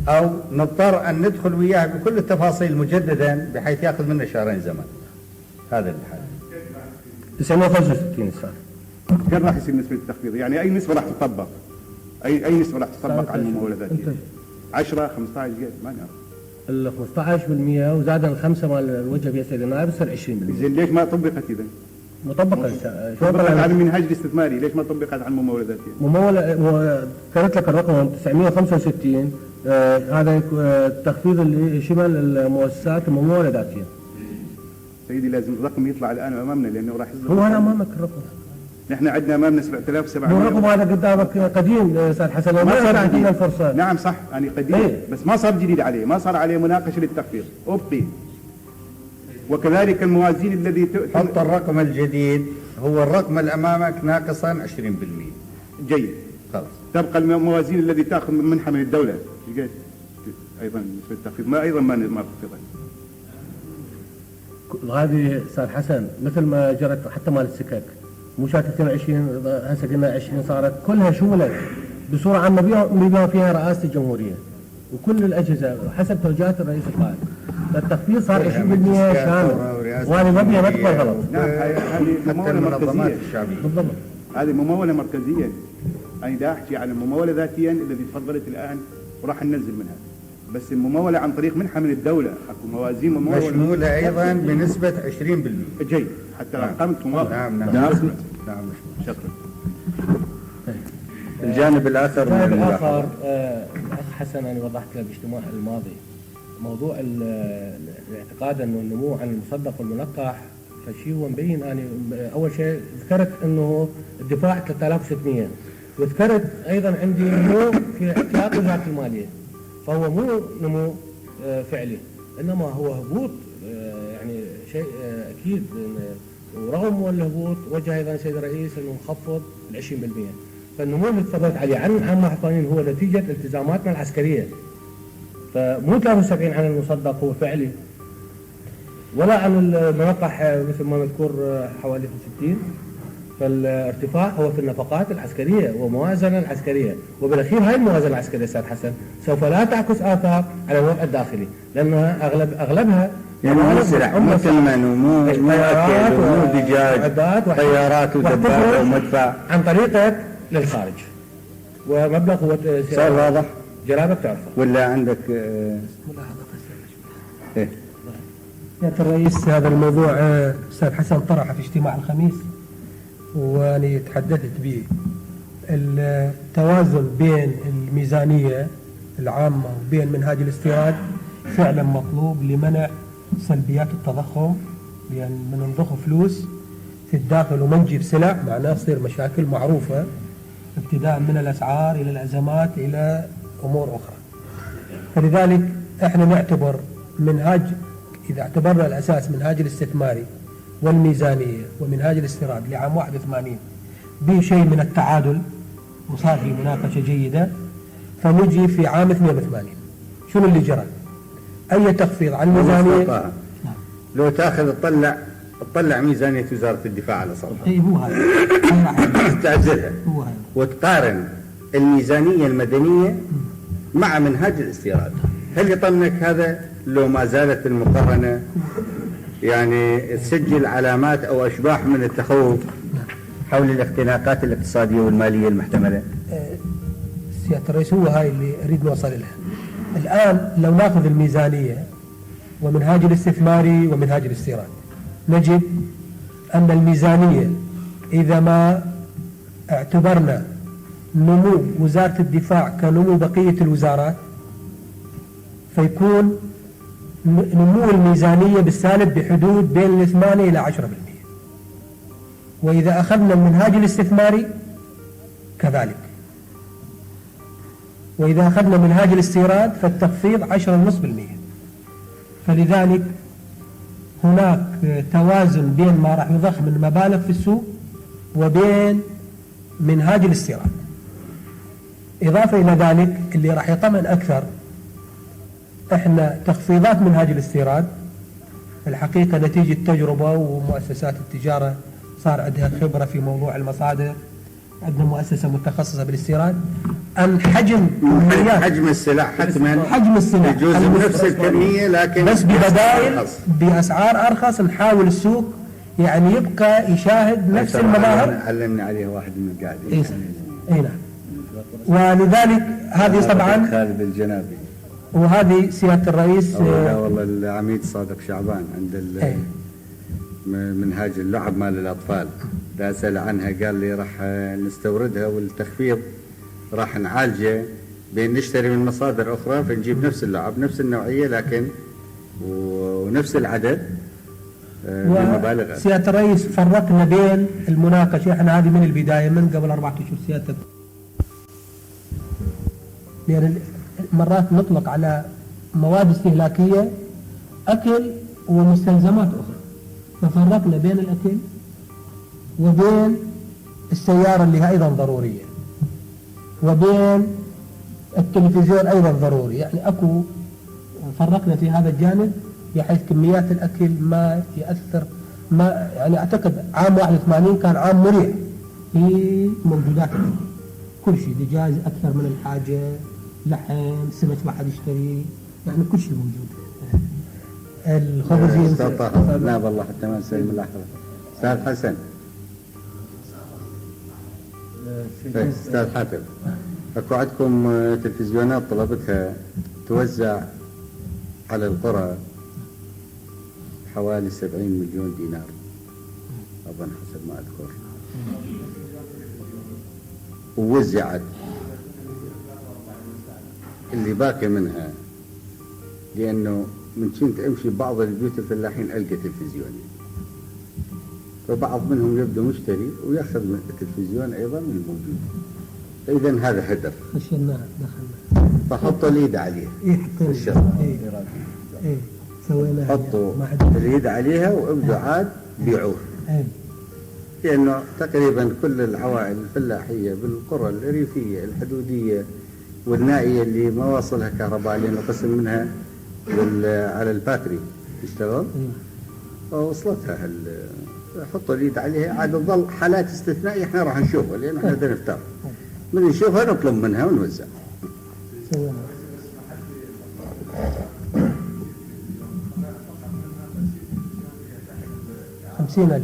او نضطر ان ندخل وياه بكل التفاصيل مجددا بحيث ياخذ منا شهرين زمن. هذا الحال 965 استاذ. كم راح يصير نسبه التخفيض؟ يعني اي نسبه راح تطبق؟ اي نسبه راح تطبق على المموله الذاتيه؟ 10 15 ما نعرف. ال 15% وزاد الخمسه مال الوجه فيها سيد النائب يصير 20%. زين ليش ما طبقت اذا؟ مطبقه طبقت على المنهاج الاستثماري، ليش ما طبقت على المموله الذاتيه؟ مموله ذكرت لك الرقم 965 هذا التخفيض اللي شمل المؤسسات المموله ذاتيا. سيدي لازم الرقم يطلع الان امامنا لانه راح يصدر. هو انا امامك الرقم. نحن عندنا امامنا 7700. هو الرقم هذا قدامك قديم استاذ حسن ما صار عندنا الفرصه. نعم صح يعني قديم إيه؟ بس ما صار جديد عليه، ما صار عليه مناقشه للتخفيض ابقي. وكذلك الموازين الذي حط الرقم الجديد هو الرقم اللي امامك ناقصا 20%. جيد خلاص. تبقى الموازين الذي تاخذ منحه من الدوله ايضا نسبه التخفيض ما ايضا ما خفضت. هذه استاذ حسن مثل ما جرت حتى مال السكك مو شات 22 هسه قلنا 20 صارت كلها شملت بصوره عامه بما فيها رئاسه الجمهوريه وكل الاجهزه حسب توجيهات الرئيس القائد. التخفيض صار 20% شامل وهذه ما فيها مدخل غلط. نعم هذه مموله مركزيه بالضبط. هذه مموله مركزيه. انا دا احكي عن المموله ذاتيا الذي تفضلت الان وراح ننزل منها. بس الممولة عن طريق منحة من الدولة، اكو موازين ممولة مشمولة أيضا بنسبة 20%. جيد، حتى الارقام تكون واضحة. نعم نعم. شكرا. شكرا. الجانب الآخر من الجانب الملاحظة. الآخر الأخ حسن أنا وضحت له بالاجتماع الماضي موضوع الاعتقاد أنه النمو عن المصدق والملقح فشيء هو مبين. أنا أول شيء ذكرت أنه الدفاع 3600 وذكرت أيضا عندي نمو في احتياط وزارة المالية، فهو مو نمو فعلي إنما هو هبوط يعني شيء أكيد. ورغم الهبوط وجه أيضا السيد الرئيس أنه نخفض 20%. فالنمو اللي تفضلت عليه عن عام 81 هو نتيجة التزاماتنا العسكرية، فمو 73 عن المصدق هو فعلي ولا عن الملقح مثل ما مذكور حوالي 60. فالارتفاع هو في النفقات العسكرية وموازنة العسكرية، وبالأخير هاي الموازنة العسكرية أستاذ حسن سوف لا تعكس آثار على الوضع الداخلي لأنها أغلبها يعني سلع مثل ما نمو أكل ونمو دجاج طيارات ودبابة ومدفع عن طريقك للخارج، ومبلغ هو صار واضح جنابك تعرفه ولا عندك إيه؟ سيادة الرئيس هذا الموضوع أستاذ حسن طرحه في اجتماع الخميس وأنا تحدثت به. التوازن بين الميزانية العامة وبين منهاج الاستيراد فعلا مطلوب لمنع سلبيات التضخم، لأن من نضخ فلوس في الداخل وما نجيب سلع معناه تصير مشاكل معروفة ابتداء من الأسعار إلى الأزمات إلى أمور أخرى. فلذلك احنا نعتبر منهاج، إذا اعتبرنا الأساس منهاج الاستثماري والميزانية ومنهاج الاستيراد لعام 81 بشيء من التعادل وصار في مناقشة جيدة، فنجي في عام 82 شنو اللي جرى؟ أي تخفيض على الميزانية؟ لو تاخذ تطلع ميزانية وزارة الدفاع على صرفها. اي هو هذا تعزلها هو هذا وتقارن الميزانية المدنية مع منهاج الاستيراد، هل يطمنك هذا لو ما زالت المقارنة يعني تسجل علامات أو أشباح من التخوف حول الاختناقات الاقتصادية والمالية المحتملة؟ سيادة الرئيس هو هاي اللي أريد نوصل لها. الآن لو ناخذ الميزانية ومنهاج الاستثماري ومنهاج الاستيراد نجد أن الميزانية إذا ما اعتبرنا نمو وزارة الدفاع كنمو بقية الوزارات فيكون نمو الميزانية بالسالب بحدود بين 8 إلى 10%. وإذا أخذنا المنهاج الاستثماري كذلك، وإذا أخذنا منهاج الاستيراد فالتخفيض 10.5%. فلذلك هناك توازن بين ما راح يضخ من مبالغ في السوق وبين منهاج الاستيراد. إضافة إلى ذلك اللي راح يطمن أكثر احنا تخفيضات منهاج الاستيراد الحقيقة نتيجة تجربة ومؤسسات التجارة صار عندها خبرة في موضوع المصادر، عندنا مؤسسة متخصصة بالاستيراد. أن حجم السلع حتما حجم السلع يجوز بنفس الكمية لكن بس ببدائل بأسعار أرخص نحاول السوق يعني يبقى يشاهد نفس المظاهر. علمنا عليها واحد من القاعدين. اي نعم. ولذلك هذه طبعا خالد الجنابي وهذه سيادة الرئيس لا والله العميد صادق شعبان عند منهاج اللعب مال الأطفال لا أسأل عنها قال لي راح نستوردها والتخفيض راح نعالجه بين نشتري من مصادر أخرى فنجيب نفس اللعب نفس النوعية لكن ونفس العدد بمبالغ. سيادة الرئيس فرقنا بين المناقشة احنا هذه من البداية من قبل 4 أشهر سيادتك، لأن مرات نطلق على مواد استهلاكية أكل ومستلزمات أخرى، ففرقنا بين الأكل وبين السيارة اللي هي أيضا ضرورية وبين التلفزيون أيضا ضروري، يعني أكو فرقنا في هذا الجانب بحيث كميات الأكل ما يأثر ما يعني أعتقد عام 81 كان عام مريح في موجودات الأكل. كل شيء دجاج أكثر من الحاجة، لحم، سمك ما حد يشتري، يعني كل شيء موجود. الخبز لا والله حتى ما نسلم اللحظة. أستاذ حسن أستاذ حاتم أكو عندكم تلفزيونات طلبتها توزع على القرى حوالي 70 مليون دينار أظن حسب ما أذكر، ووزعت اللي باقي منها، لأنه من كنت أمشي ببعض البيوت الفلاحين ألقى تلفزيون، فبعض منهم يبدو مشتري ويأخذ من التلفزيون أيضا من الموجود. إذا هذا هدف، خشيناها دخلنا. فحطوا اليد عليه حطينا الشر، سويناها. حطوا اليد عليها وابدوا عاد بيعوه. لأنه تقريبا كل العوائل الفلاحية بالقرى الريفية الحدودية والنائية اللي ما واصلها كهرباء، لأنه قسم منها على الباتري تشتغل، ووصلتها حطوا اليد عليها. عاد تظل حالات استثنائية احنا راح نشوفها، لأن احنا بدنا نفتر من نشوفها نطلب منها ونوزع. 50,000.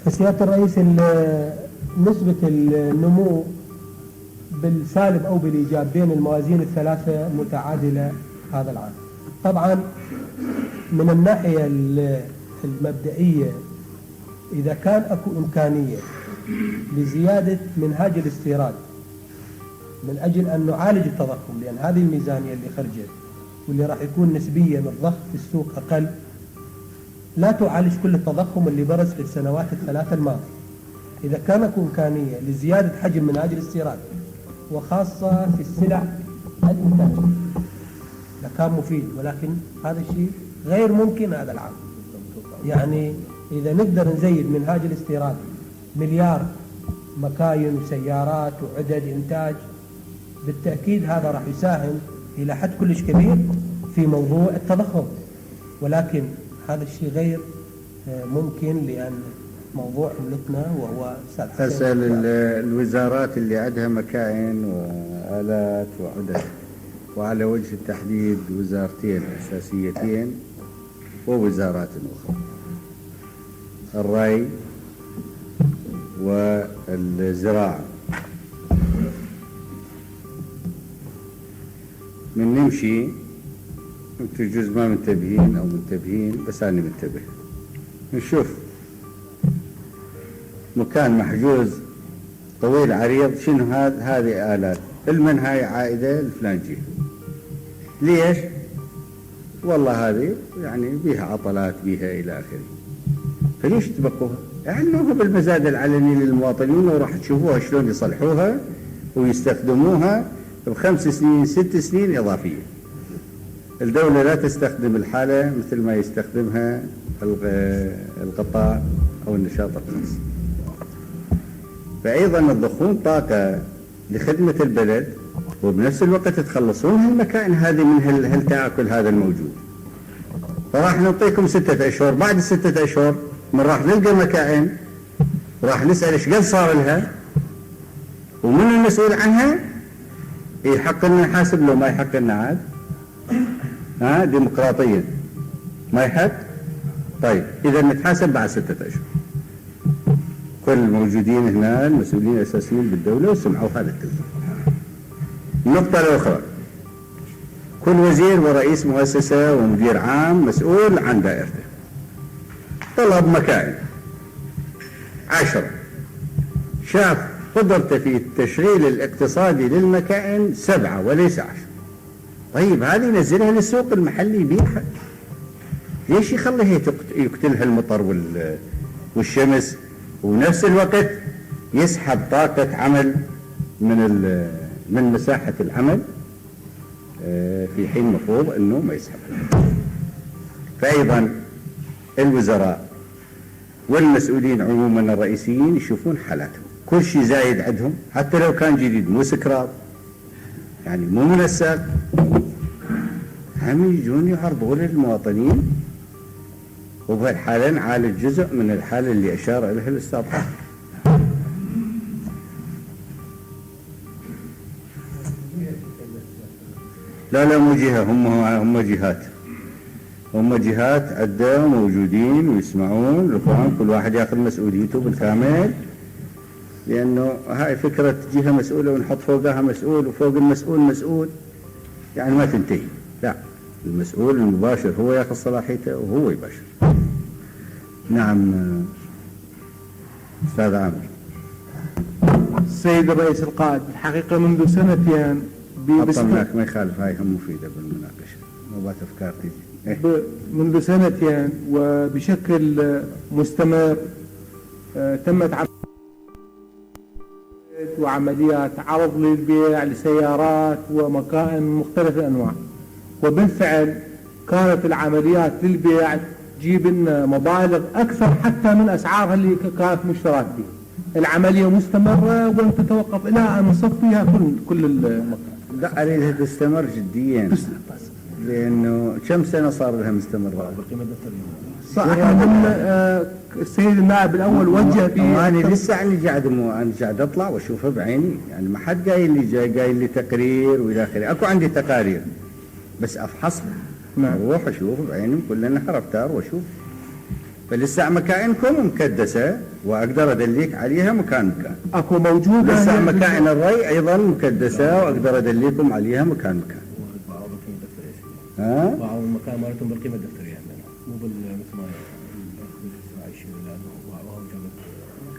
سيادة الرئيس، نسبة النمو بالسالب أو بالإيجاب بين الموازين الثلاثة متعادلة هذا العام. طبعا من الناحية المبدئية إذا كان أكو إمكانية لزيادة منهاج الاستيراد من أجل أن نعالج التضخم، لأن هذه الميزانية اللي خرجت واللي راح يكون نسبيا الضغط في السوق أقل لا تعالج كل التضخم اللي برز في السنوات الثلاثة الماضية. إذا كان أكو إمكانية لزيادة حجم منهاج الاستيراد وخاصة في السلع الإنتاجية لكان مفيد، ولكن هذا الشيء غير ممكن هذا العام. يعني إذا نقدر نزيد منهاج الاستيراد مليار مكاين وسيارات وعدد إنتاج، بالتأكيد هذا راح يساهم إلى حد كلش كبير في موضوع التضخم، ولكن هذا الشيء غير ممكن لأن موضوع عملتنا وهو أسأل الوزارات اللي عندها مكاين وآلات وعدد، وعلى وجه التحديد وزارتين أساسيتين ووزارات أخرى، الري والزراعة. من نمشي انتوا جزء ما منتبهين او منتبهين، بس انا منتبه، نشوف مكان محجوز طويل عريض، شنو هذه آلات المن هاي عائدة لفلان جهة. ليش؟ والله هذه يعني بيها عطلات بيها إلى آخره، فليش تبقوها؟ اعلنوها بالمزاد العلني للمواطنين وراح تشوفوها شلون يصلحوها ويستخدموها ب5 سنين 6 سنين إضافية. الدولة لا تستخدم الحالة مثل ما يستخدمها القطاع أو النشاط الخاص. فأيضا تضخون طاقة لخدمة البلد وبنفس الوقت تخلصون هالمكائن هذه من هالتآكل هذا الموجود. فراح نعطيكم 6 أشهر، بعد 6 أشهر من راح نلقى مكائن وراح نسأل ايش قد صار لها ومن المسؤول عنها، يحق لنا نحاسب لو ما يحق لنا عاد ديمقراطيا ما يحق. طيب إذا نتحاسب بعد 6 أشهر. كل الموجودين هنا المسؤولين الأساسيين بالدولة وسمعوا هذا التلفون. النقطة الأخرى، كل وزير ورئيس مؤسسة ومدير عام مسؤول عن دائرته، طلب مكائن 10، شاف قدرته في التشغيل الاقتصادي للمكائن 7 وليس 10. طيب هذه ينزلها للسوق المحلي يبيعها، ليش يخليها يقتلها المطر والشمس ونفس الوقت يسحب طاقة عمل من مساحة العمل في حين مفروض انه ما يسحب. فايضا الوزراء والمسؤولين عموما الرئيسيين يشوفون حالاتهم، كل شيء زايد عندهم حتى لو كان جديد مو سكراب يعني مو منسق، هم يجون يعرضون للمواطنين، وبهالحالة نعالج جزء من الحالة اللي أشار إليها الأستاذ طاهر. لا مو جهة، هم جهات. هم جهات عدة موجودين ويسمعون الإخوان، كل واحد ياخذ مسؤوليته بالكامل، لأنه هاي فكرة جهة مسؤولة ونحط فوقها مسؤول وفوق المسؤول مسؤول، يعني ما تنتهي. لا، المسؤول المباشر هو ياخذ صلاحيته وهو يباشر. نعم أستاذ عامر. السيد الرئيس القائد، الحقيقة منذ سنتين أطلعك ما يخالف، هاي هم مفيدة بالمناقشة، نوبات أفكار تيجي. منذ سنتين وبشكل مستمر تمت وعمليات عرض للبيع لسيارات ومكائن مختلف الأنواع، وبالفعل كانت العمليات للبيع تجيب لنا مبالغ أكثر حتى من أسعارها اللي كانت مشترات بها. العملية مستمرة ولن تتوقف إلى أن نصف فيها كل المكان. لا، أريدها تستمر جديا، لأنه كم سنة صار لها مستمرة؟ صحيح. من السيد النائب الأول وجه أنا لسه أنا قاعد أطلع وأشوفها بعيني، يعني ما حد قايل لي قايل لي تقرير وإلى آخره. أكو عندي تقارير بس أفحصها، أروح أشوف بعيني كل نهر أفتار وأشوف. فلسه مكائنكم مكدسة وأقدر أدليك عليها مكان. أكو موجودة. لسه مكائن الري أيضا مكدسة وأقدر أدليكم عليها مكان. ها؟ باعوا المكان مالتهم بالقيمة الدفترية عندنا، مو مثل ما عايشين، لأنه باعوهم جنب.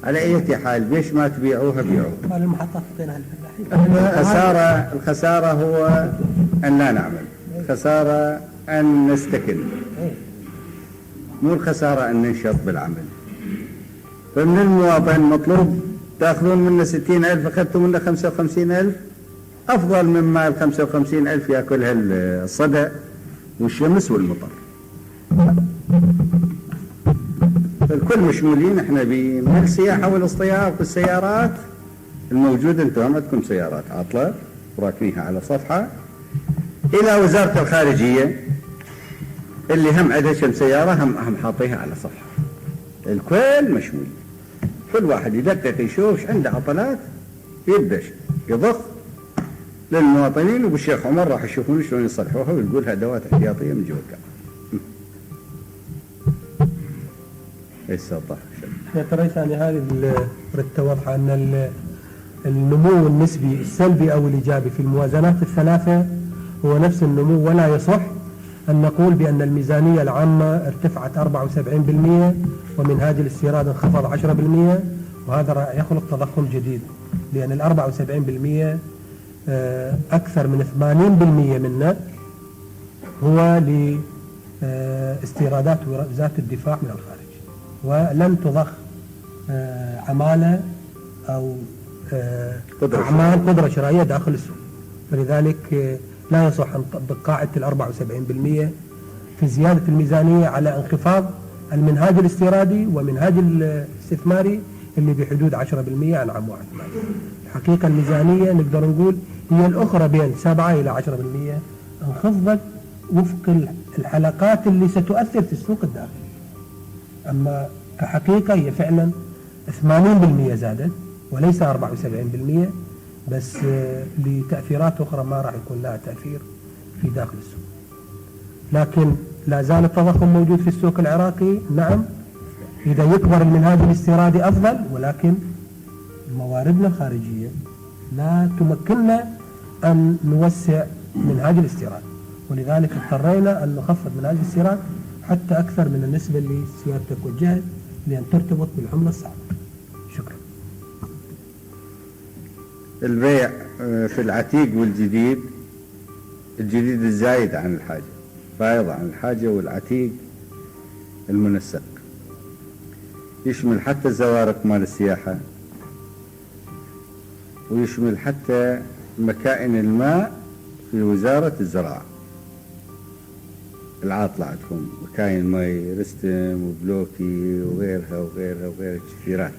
على أي حال بيش ما تبيعوها بيعوها. المحطات حطيناها للفلاحين. الخسارة هو أن لا نعمل، الخسارة أن نستكن، مو الخسارة أن ننشط بالعمل. فمن المواطن مطلوب تأخذون منه 60,000 أخذتوا منه 55,000، أفضل مما 55,000 يأكلها الصدى والشمس والمطر. فالكل مشمولين احنا من السياحة والاصطياف والسيارات الموجودة. انتم عندكم سيارات عاطلة وراكنيها على صفحة، إلى وزارة الخارجية اللي هم عندها كم سيارة هم حاطيها على صفحة. الكل مشمول، كل واحد يدقق يشوف ايش عنده عطلات يبدش يضخ للمواطنين. وبالشيخ عمر راح يشوفون شلون يصلحوها ويقول ادوات احتياطيه من جوا الكعبه. ايش صدق؟ يا رئيس، يعني هذه الرته واضحه ان النمو النسبي السلبي او الايجابي في الموازنات الثلاثه هو نفس النمو، ولا يصح ان نقول بان الميزانيه العامه ارتفعت 74% ومنهاج الاستيراد انخفض 10%، وهذا راح يخلق تضخم جديد، لان ال 74% أكثر من 80% منه هو لاستيرادات وزارة الدفاع من الخارج، ولن تضخ عمالة أو أعمال قدرة شرائية داخل السوق. فلذلك لا يصح أن نطبق قاعدة ال 74% في زيادة الميزانية على انخفاض المنهاج الاستيرادي ومنهاج الاستثماري اللي بحدود 10% عن عام واحد. الحقيقة الميزانية نقدر نقول هي الأخرى بين 7 إلى 10% انخفضت وفق الحلقات اللي ستؤثر في السوق الداخلي. أما كحقيقة هي فعلا 80% زادت وليس 74%، بس لتأثيرات أخرى ما راح يكون لها تأثير في داخل السوق. لكن لا زال التضخم موجود في السوق العراقي. نعم، إذا يكبر المنهاج الاستيرادي أفضل، ولكن مواردنا الخارجية لا تمكننا أن نوسع منهاج الاستيراد، ولذلك اضطرينا أن نخفض منهاج الاستيراد حتى أكثر من النسبة اللي سيادتك وجهت، لأن ترتبط بالعملة الصعبة. شكرا. البيع في العتيق والجديد، الجديد الزايد عن الحاجة، فايض عن الحاجة، والعتيق المنسق يشمل حتى الزوارق مال السياحة، ويشمل حتى مكائن الماء في وزارة الزراعة العاطلة عندكم، مكاين ماي رستم وبلوكي وغيرها وغيرها وغيرها كثيرات.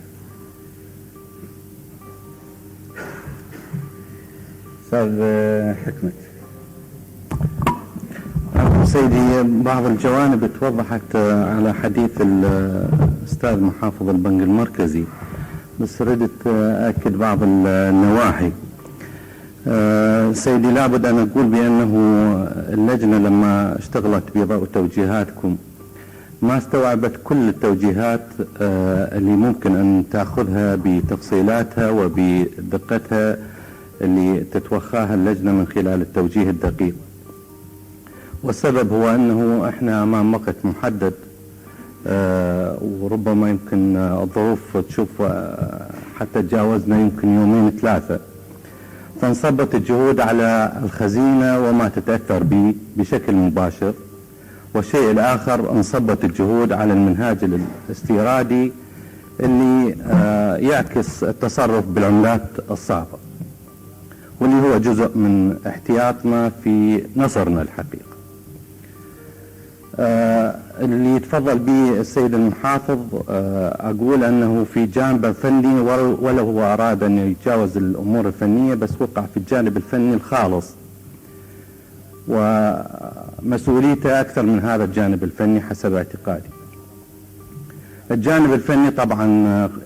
أستاذ حكمت. سيدي، بعض الجوانب توضحت على حديث الأستاذ محافظ البنك المركزي، بس ردت أكد بعض النواحي. سيدي، لابد أن أقول بأنه اللجنة لما اشتغلت بضوء توجيهاتكم ما استوعبت كل التوجيهات اللي ممكن أن تأخذها بتفصيلاتها وبدقتها اللي تتوخاها اللجنة من خلال التوجيه الدقيق. والسبب هو أنه إحنا أمام وقت محدد، وربما يمكن الظروف تشوف حتى تجاوزنا يمكن يومين 3، فانصبت الجهود على الخزينة وما تتأثر به بشكل مباشر. والشيء الآخر انصبت الجهود على المنهاج الاستيرادي اللي يعكس التصرف بالعملات الصعبة، واللي هو جزء من احتياطنا في نصرنا الحقيقة. اللي يتفضل به السيد المحافظ، أقول أنه في جانب فني، ولو هو أراد أن يتجاوز الأمور الفنية بس وقع في الجانب الفني الخالص، ومسؤوليته أكثر من هذا الجانب الفني حسب اعتقادي. الجانب الفني طبعا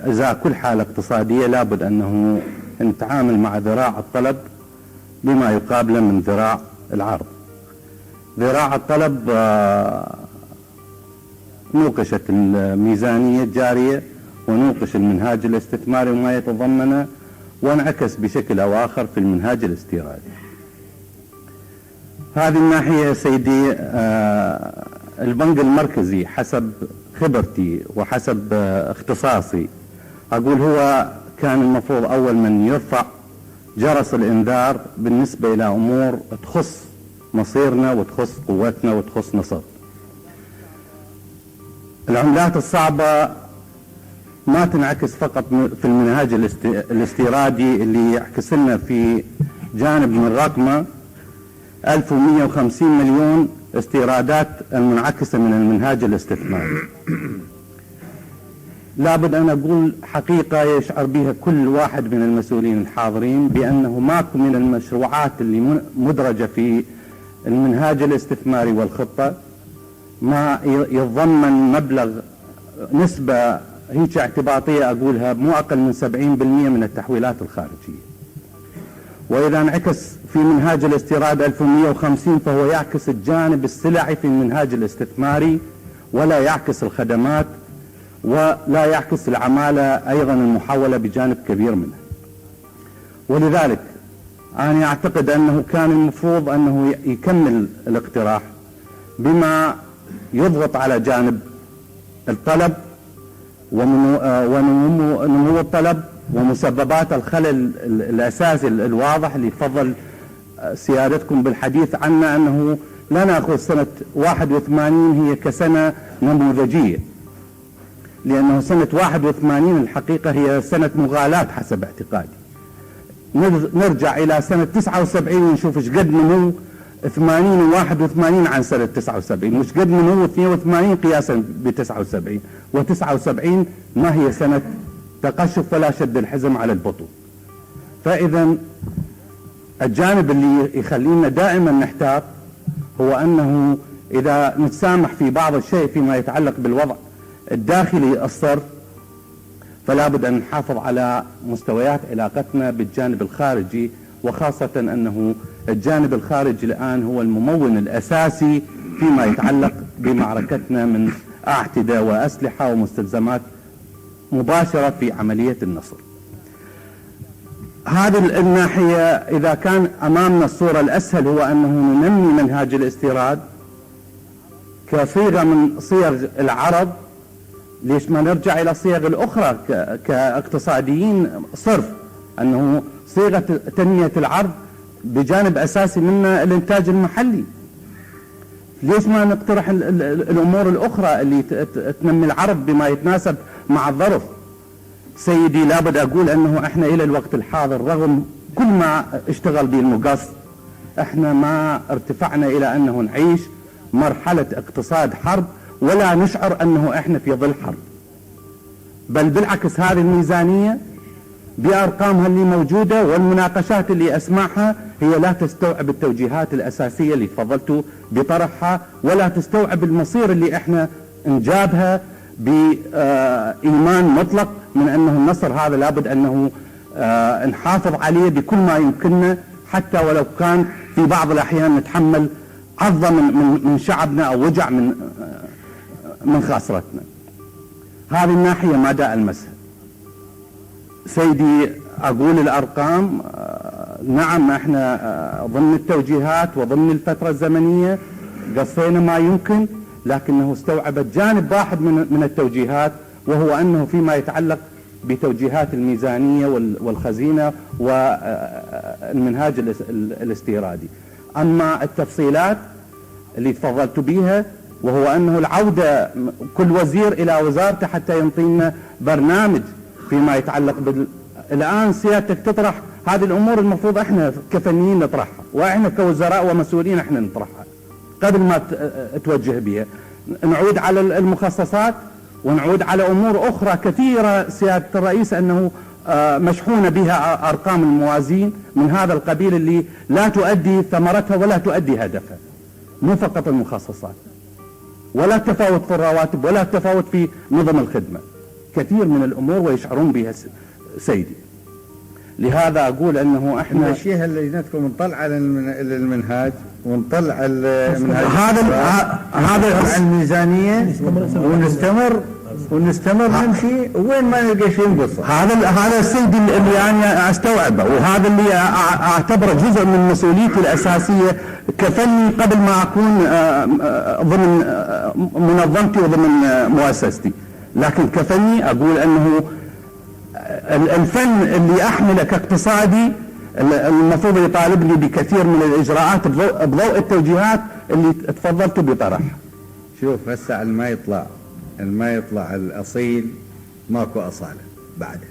إذا كل حالة اقتصادية لابد أنه نتعامل مع ذراع الطلب بما يقابله من ذراع العرض. ذراع الطلب نوقشت الميزانية الجارية ونوقش المنهاج الاستثماري وما يتضمنه، وانعكس بشكل أو آخر في المنهاج الاستيرادي. هذه الناحية سيدي، البنك المركزي حسب خبرتي وحسب اختصاصي أقول هو كان المفروض أول من يرفع جرس الإنذار بالنسبة إلى أمور تخص مصيرنا وتخص قوتنا وتخص نصر. العملات الصعبة ما تنعكس فقط في المنهاج الاستيرادي اللي يعكس لنا في جانب من رقمه 1150 مليون استيرادات المنعكسة من المنهاج الاستثماري. لابد أن أقول حقيقة يشعر بها كل واحد من المسؤولين الحاضرين بأنه ماكو من المشروعات اللي مدرجة في المنهاج الاستثماري والخطة ما يتضمن مبلغ نسبة هيك اعتباطية أقولها مو أقل من 70% من التحويلات الخارجية. وإذا انعكس في منهاج الاستيراد 1150 فهو يعكس الجانب السلعي في المنهاج الاستثماري ولا يعكس الخدمات ولا يعكس العمالة أيضا المحولة بجانب كبير منها. ولذلك أنا أعتقد أنه كان المفروض أنه يكمل الاقتراح بما يضغط على جانب الطلب ونمو الطلب ومسببات الخلل الأساسي الواضح اللي تفضل سيادتكم بالحديث عنه، أنه لا نأخذ سنة 81 هي كسنة نموذجية، لأنه سنة 81 الحقيقة هي سنة مغالاة حسب اعتقادي. نرجع إلى سنة 79 ونشوف ايش قد نمو 80 و 81 عن سنة 79، وش قد نمو 82 قياسا ب 79، و79 ما هي سنة تقشف ولا شد الحزم على البطون. فإذا الجانب اللي يخلينا دائما نحتاط هو أنه إذا نتسامح في بعض الشيء فيما يتعلق بالوضع الداخلي الصرف، فلا بد أن نحافظ على مستويات علاقتنا بالجانب الخارجي، وخاصة أنه الجانب الخارجي الآن هو الممول الأساسي فيما يتعلق بمعركتنا من أعتدة وأسلحة ومستلزمات مباشرة في عملية النصر. هذه الناحية إذا كان أمامنا الصورة الأسهل هو أنه ننمي منهاج الاستيراد كصيغة من صيغ العرض، ليش ما نرجع إلى الصيغ الأخرى كاقتصاديين صرف، أنه صيغة تنمية العرض بجانب أساسي منها الإنتاج المحلي. ليش ما نقترح الأمور الأخرى اللي تنمي العرض بما يتناسب مع الظرف؟ سيدي، لابد أقول أنه إحنا إلى الوقت الحاضر رغم كل ما اشتغل به المقص إحنا ما ارتفعنا إلى أنه نعيش مرحلة اقتصاد حرب ولا نشعر أنه إحنا في ظل حرب، بل بالعكس هذه الميزانية بأرقامها اللي موجودة والمناقشات اللي أسمعها هي لا تستوعب التوجيهات الأساسية اللي تفضلتوا بطرحها، ولا تستوعب المصير اللي إحنا نجابها بإيمان مطلق من أنه النصر هذا لابد أنه نحافظ عليه بكل ما يمكننا حتى ولو كان في بعض الأحيان نتحمل عضة من شعبنا أو وجع من خاسرتنا. هذه الناحية ما داء المسها. سيدي أقول الأرقام، نعم احنا ضمن التوجيهات وضمن الفترة الزمنية قصينا ما يمكن، لكنه استوعبت جانب واحد من التوجيهات، وهو أنه فيما يتعلق بتوجيهات الميزانية والخزينة والمنهاج الاستيرادي. أما التفصيلات اللي تفضلت بها، وهو أنه العودة كل وزير إلى وزارته حتى ينطينا برنامج فيما يتعلق الآن سيادتك تطرح هذه الأمور المفروض احنا كفنيين نطرحها، واحنا كوزراء ومسؤولين احنا نطرحها قبل ما توجه بها. نعود على المخصصات ونعود على أمور أخرى كثيرة سيادة الرئيس أنه مشحونة بها أرقام الموازين من هذا القبيل اللي لا تؤدي ثمرتها ولا تؤدي هدفها. مو فقط المخصصات، ولا التفاوت في الرواتب، ولا التفاوت في نظم الخدمة، كثير من الأمور ويشعرون بها سيدي. لهذا أقول أنه احنا الشيء اللي نذكر نطلع على المنهاج ونطلع المنهاج هذا الميزانية ونستمر نمشي وين ما نلقى شيء نقصه. هذا السيد اللي انا استوعبه، وهذا اللي اعتبره جزء من مسؤوليتي الاساسيه كفني قبل ما اكون ضمن منظمتي وضمن مؤسستي. لكن كفني اقول انه الفن اللي احمله كاقتصادي المفروض يطالبني بكثير من الاجراءات بضوء التوجيهات اللي تفضلت بطرحها. شوف هسه ما يطلع الأصيل ماكو أصالة بعده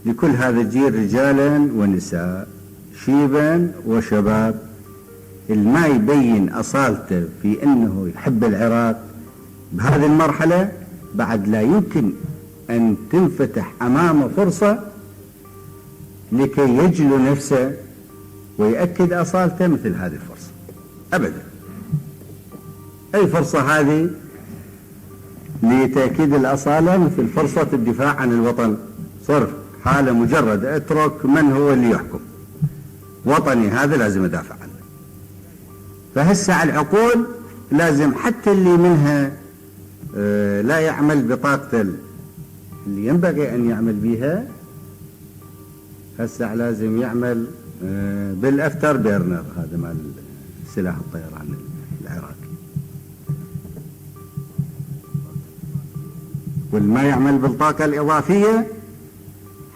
لكل هذا الجيل رجالا ونساء، شيبا وشباب، ما يبين أصالته في أنه يحب العراق بهذه المرحلة بعد لا يمكن أن تنفتح أمامه فرصة لكي يجلو نفسه ويأكد أصالته مثل هذه الفرصة أبدا. أي فرصة هذه لتأكيد الأصالة مثل فرصة الدفاع عن الوطن، صرف حالة مجرد اترك من هو اللي يحكم، وطني هذا لازم أدافع عنه. فهسه العقول لازم حتى اللي منها لا يعمل بطاقته اللي ينبغي أن يعمل بها، هسه لازم يعمل بالافتر بيرنر، هذا مال سلاح الطيران العراقي. والما يعمل بالطاقة الإضافية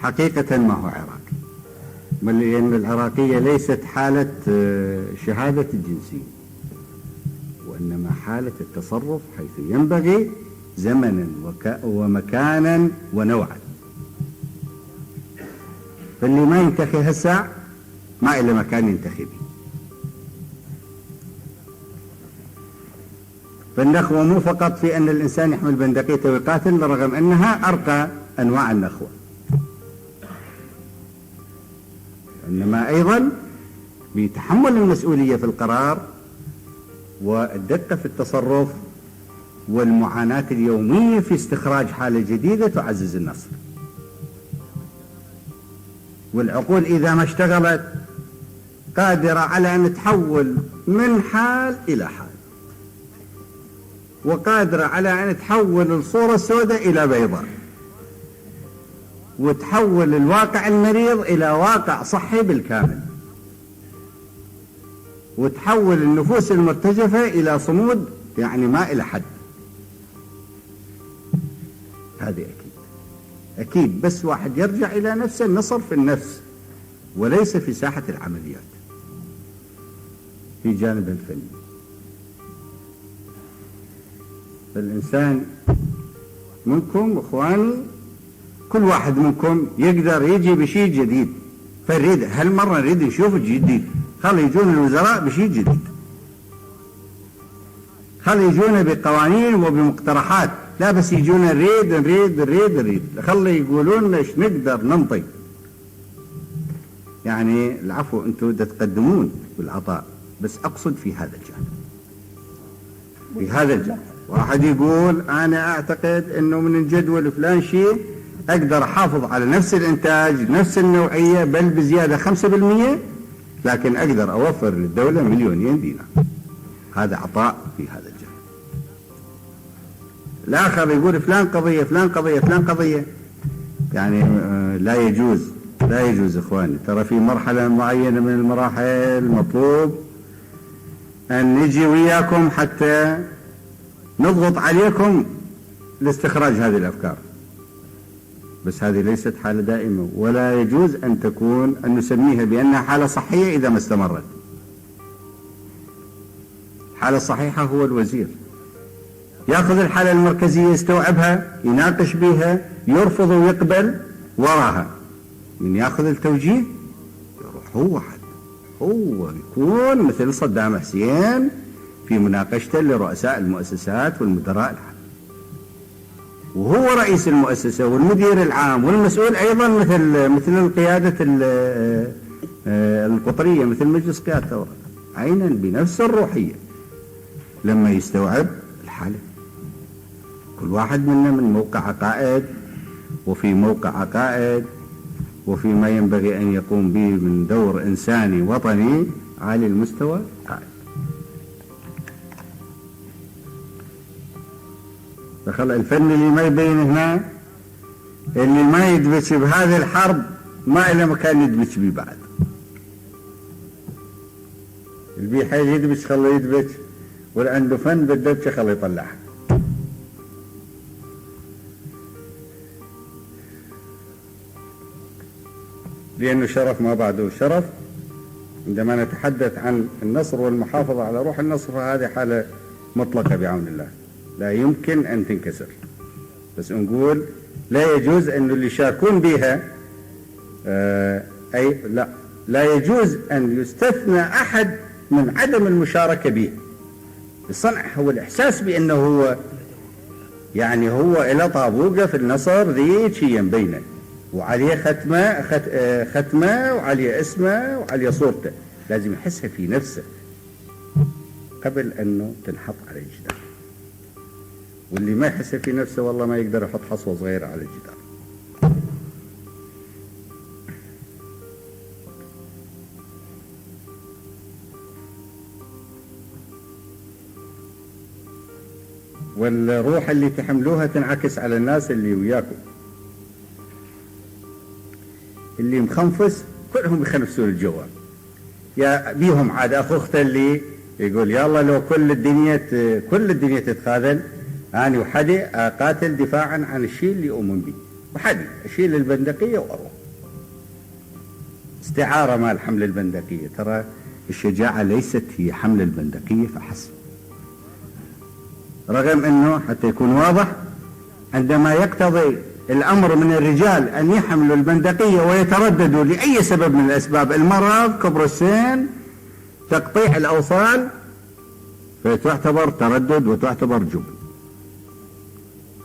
حقيقة ما هو عراقي، بل لأن العراقية ليست حالة شهادة الجنسية، وإنما حالة التصرف حيث ينبغي زمنا ومكانا ونوعا. فاللي ما ينتخي هسه ما إلا مكان ينتخي به. فالنخوة مو فقط في أن الإنسان يحمل بندقيته ويقاتل، رغم أنها أرقى أنواع النخوة، إنما أيضا بيتحمل المسؤولية في القرار والدقة في التصرف والمعاناة اليومية في استخراج حالة جديدة تعزز النصر. والعقول إذا ما اشتغلت قادرة على أن تحول من حال إلى حال، وقادرة على أن تحول الصورة السوداء إلى بيضاء، وتحول الواقع المريض إلى واقع صحي بالكامل، وتحول النفوس المرتجفة إلى صمود يعني ما إلى حد. هذه أكيد بس واحد يرجع إلى نفسه، النصر في النفس وليس في ساحة العمليات في جانب الفني. فالإنسان منكم إخواني كل واحد منكم يقدر يجي بشيء جديد، فنريد هالمرة نريد نشوف الجديد. خلي يجون الوزراء بشيء جديد، خلي يجون بقوانين وبمقترحات، لا بس يجون نريد. خلي يقولون ايش نقدر ننطي. يعني العفو انتم تقدمون بالعطاء، بس اقصد في هذا الجانب. واحد يقول انا اعتقد انه من الجدول فلان شيء أقدر أحافظ على نفس الإنتاج نفس النوعية بل بزيادة 5%، لكن أقدر أوفر للدولة 2,000,000 دينار. هذا عطاء في هذا الجانب. الآخر يقول فلان قضية فلان قضية فلان قضية، يعني لا يجوز إخواني. ترى في مرحلة معينة من المراحل مطلوب أن نجي وياكم حتى نضغط عليكم لاستخراج هذه الأفكار، بس هذه ليست حالة دائمة، ولا يجوز أن نسميها بأنها حالة صحية إذا ما استمرت. الحالة الصحيحة هو الوزير يأخذ الحالة المركزية يستوعبها يناقش بها يرفض ويقبل وراها، من يأخذ التوجيه يروح هو يكون مثل صدام حسين في مناقشته لرؤساء المؤسسات والمدراء العام، وهو رئيس المؤسسة والمدير العام والمسؤول أيضا مثل القيادة القطرية مثل مجلس قيادة الثورة، عينا بنفس الروحية لما يستوعب الحالة. كل واحد منا من موقع عقائد، وفي موقع عقائد وفيما ينبغي أن يقوم به من دور إنساني وطني عالي المستوى قائد. دخل الفن اللي ما يبين هنا، اللي ما يدبش بهذه الحرب ما إلا مكان يدبش به بعد. اللي بيحاول يدبش خليه يدبش، واللي عنده فن بالدبشة خليه يطلعها. لأنه شرف ما بعده شرف. عندما نتحدث عن النصر والمحافظة على روح النصر فهذه حالة مطلقة بعون الله لا يمكن أن تنكسر، بس نقول لا يجوز أن اللي يشاركون بها لا يجوز أن يستثنى أحد من عدم المشاركة به. الصنع هو الإحساس بأنه هو يعني هو إلى طابوقة في النصر ذي شيء بينه، وعليه ختمة وعليه اسمه وعليه صورته، لازم يحسها في نفسه قبل أنه تنحط على الجدار. واللي ما يحسها في نفسه والله ما يقدر يحط حصوة صغيرة على الجدار. والروح اللي تحملوها تنعكس على الناس اللي وياكم. اللي مخنفس كلهم يخنفسون الجواب، يا بيهم عاد أخو أخته اللي يقول يلا لو كل الدنيا تتخاذل أنا وحدي أقاتل دفاعا عن الشيء اللي أؤمن به، وحدي أشيل البندقية وأروح. استعارة مال حمل البندقية. ترى الشجاعة ليست هي حمل البندقية فحسب، رغم أنه حتى يكون واضح عندما يقتضي الأمر من الرجال أن يحملوا البندقية ويترددوا لأي سبب من الأسباب، المرض، كبر السن، تقطيع الأوصال، فتعتبر تردد وتعتبر جبن.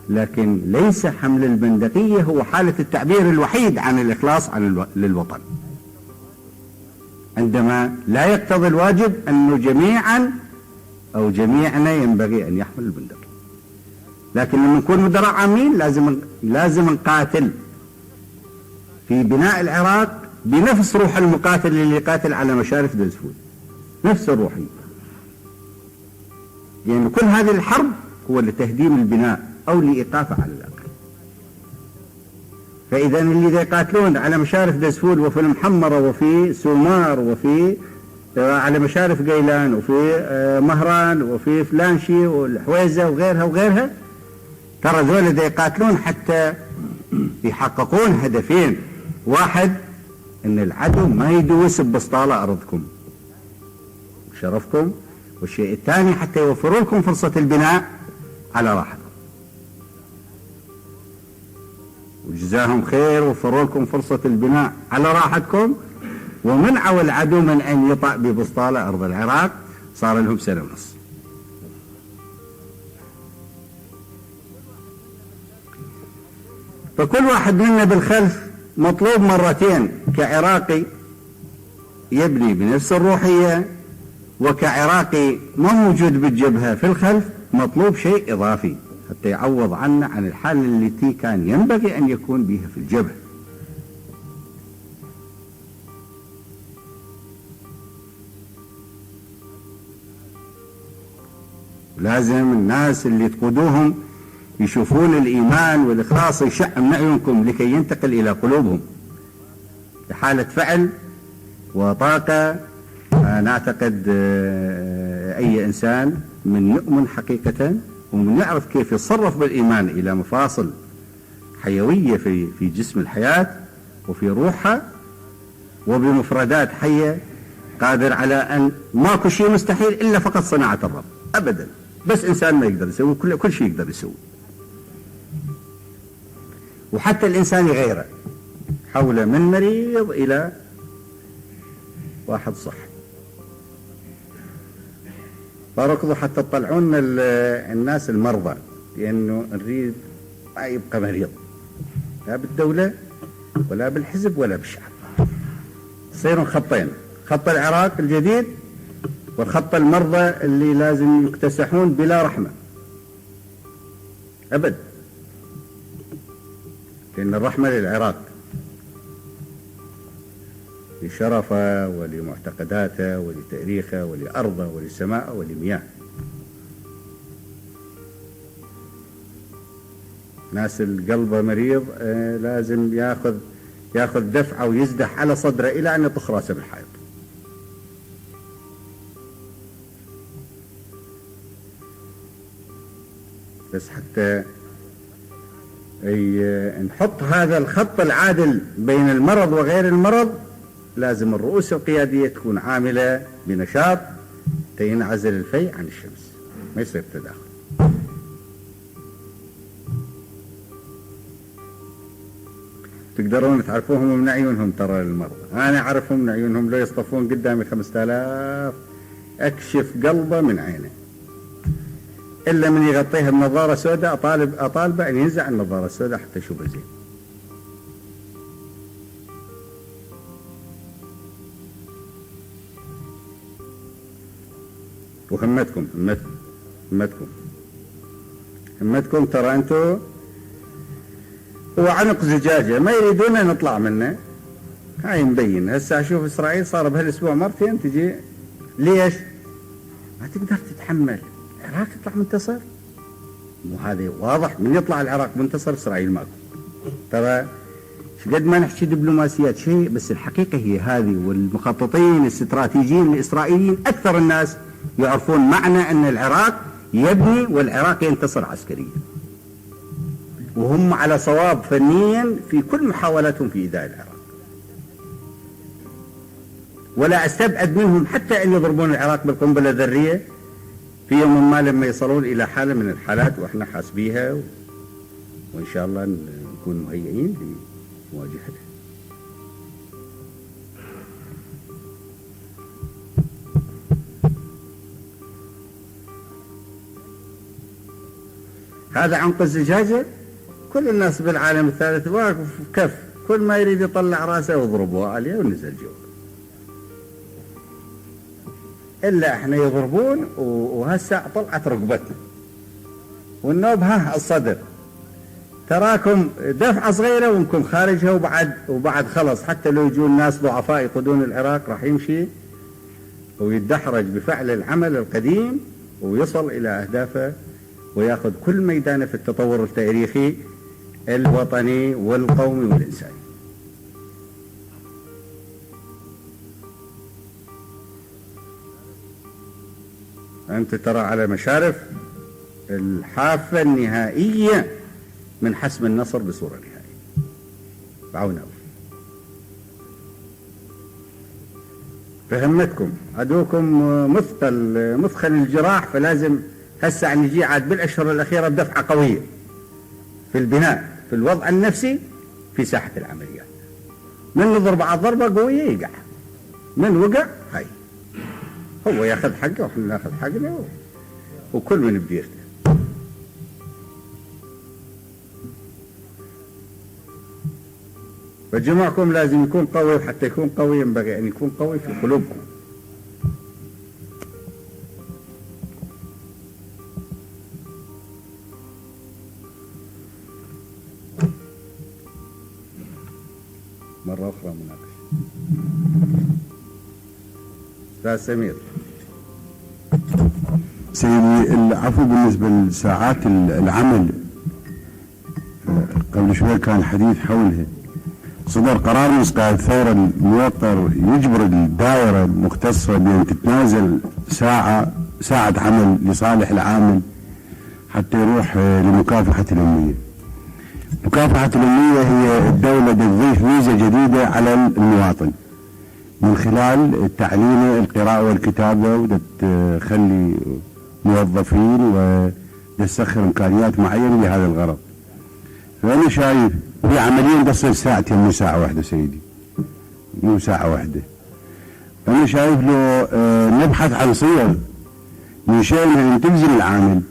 لكن ليس حمل البندقية هو حالة التعبير الوحيد عن الإخلاص للوطن، عندما لا يقتضي الواجب أنه جميعا أو جميعنا ينبغي أن يحمل البندقية. لكن لما نكون مدراء عامين لازم نقاتل في بناء العراق بنفس روح المقاتل اللي قاتل على مشارف دزفول، نفس الروحية. لأن يعني كل هذه الحرب هو لتهديم البناء أو لإيقافه على الأقل. فإذا اللي يقاتلون على مشارف دزفول وفي المحمرة وفي سومار وفي على مشارف قيلان وفي مهران وفي فلانشي والحويزة وغيرها، ترى ذول يقاتلون حتى يحققون هدفين: واحد ان العدو ما يدوس ببسطالة ارضكم وشرفكم، والشيء الثاني حتى يوفروا لكم فرصة البناء على راحتكم. وجزاهم خير، وفروا لكم فرصة البناء على راحتكم، ومنعوا العدو من ان يطأ ببسطالة ارض العراق. صار لهم 1.5 سنة. فكل واحد منا بالخلف مطلوب مرتين: كعراقي يبني بنفس الروحية، وكعراقي ما موجود بالجبهة في الخلف مطلوب شيء إضافي. حتى يعوض عنا عن الحالة التي كان ينبغي أن يكون بها في الجبهة. لازم الناس اللي تقودوهم يشوفون الإيمان والإخلاص يشع من أعينكم لكي ينتقل إلى قلوبهم بحالة فعل وطاقة. أنا أعتقد أي إنسان من يؤمن حقيقة ومن يعرف كيف يتصرف بالإيمان إلى مفاصل حيوية في جسم الحياة وفي روحها وبمفردات حية، قادر على أن ماكو شيء مستحيل إلا فقط صناعة الرب أبدا. بس إنسان ما يقدر يسوي كل شيء يقدر يسوي، وحتى الإنسان يغيره حوله من مريض إلى واحد صح. فركضوا حتى تطلعون الناس المرضى، لأنه نريد ما يبقى مريض لا بالدولة ولا بالحزب ولا بالشعب. يصيرون خطين، خط العراق الجديد والخط المرضى اللي لازم يكتسحون بلا رحمة أبد، لأن الرحمة للعراق لشرفه ولمعتقداته ولتاريخه ولأرضه ولسماءه ولمياه. ناس القلب مريض لازم ياخذ دفعة ويزدح على صدره إلى أن يطخ راسه بالحائط. بس حتى نحط هذا الخط العادل بين المرض وغير المرض، لازم الرؤوس القيادية تكون عاملة بنشاط تينعزل الفيء عن الشمس، ما يصير تداخل. تقدرون تعرفوهم من عيونهم ترى المرضى، أنا أعرفهم من عيونهم. لو يصطفون قدامي 5000 أكشف قلبه من عينه، إلا من يغطيها بنظارة سوداء أطالبه أن ينزع النظارة السوداء حتى يشوفه زين. وهمتكم ترى أنتم هو عنق زجاجة ما يريدون أن نطلع منه. هاي مبين هسه أشوف إسرائيل صار بهالأسبوع مرتين تجي. ليش؟ ما تقدر تتحمل العراق يطلع منتصر. وهذا واضح، من يطلع العراق منتصر إسرائيل ماكو. ترى قد ما نحكي دبلوماسيات شيء، بس الحقيقة هي هذه. والمخططين الاستراتيجيين الإسرائيليين أكثر الناس يعرفون معنى أن العراق يبني والعراق ينتصر عسكريا، وهم على صواب فنيا في كل محاولاتهم في إيذاء العراق. ولا أستبعد منهم حتى أن يضربون العراق بالقنبلة الذرية في يوم ما لما يصلون إلى حالة من الحالات، وإحنا حاسبيها وإن شاء الله نكون مهيئين لمواجهتها. هذا عنق الزجاجة. كل الناس بالعالم الثالث واقف كف، كل ما يريد يطلع راسه ويضربوه عليه ونزل جوا. إلا احنا يضربون وهسه طلعت رقبتنا والنوب الصدر. تراكم دفعة صغيرة وانكم خارجها، وبعد خلص حتى لو يجون ناس ضعفاء يقودون العراق راح يمشي ويتدحرج بفعل العمل القديم ويصل إلى أهدافه ويأخذ كل ميدانه في التطور التاريخي الوطني والقومي والإنساني. أنت ترى على مشارف الحافة النهائية من حسم النصر بصورة نهائية بعون الله. فهمتكم عدوكم مثقل الجراح، فلازم هسه نجي عاد بالأشهر الأخيرة بدفعة قوية في البناء، في الوضع النفسي، في ساحة العمليات. من نضرب على ضربة قوية يقع، من وقع هاي هو ياخذ حقه وإحنا ناخذ حقنا وكل من بديرته. فجمعكم لازم يكون قوي، وحتى يكون قوي ينبغي أن يكون قوي في قلوبكم. مرة أخرى مناقشة. أستاذ سمير. سيدي العفو، بالنسبة لساعات العمل قبل شوي كان حديث حولها. صدر قرار مجلس قائد الثورة الموقر يجبر الدائرة المختصة بأن تتنازل ساعة عمل لصالح العامل حتى يروح لمكافحة الأمية. مكافحة الأمية هي الدولة تضيف ميزة جديدة على المواطن من خلال تعليمه القراءة والكتابة، وتخلي موظفين وتسخر إمكانيات معينة لهذا الغرض. فأنا شايف هي عمليا تصل ساعتين مو ساعة واحدة سيدي، مو ساعة واحدة. أنا شايف لو نبحث عن صيغ من شأنها أن تلزم العامل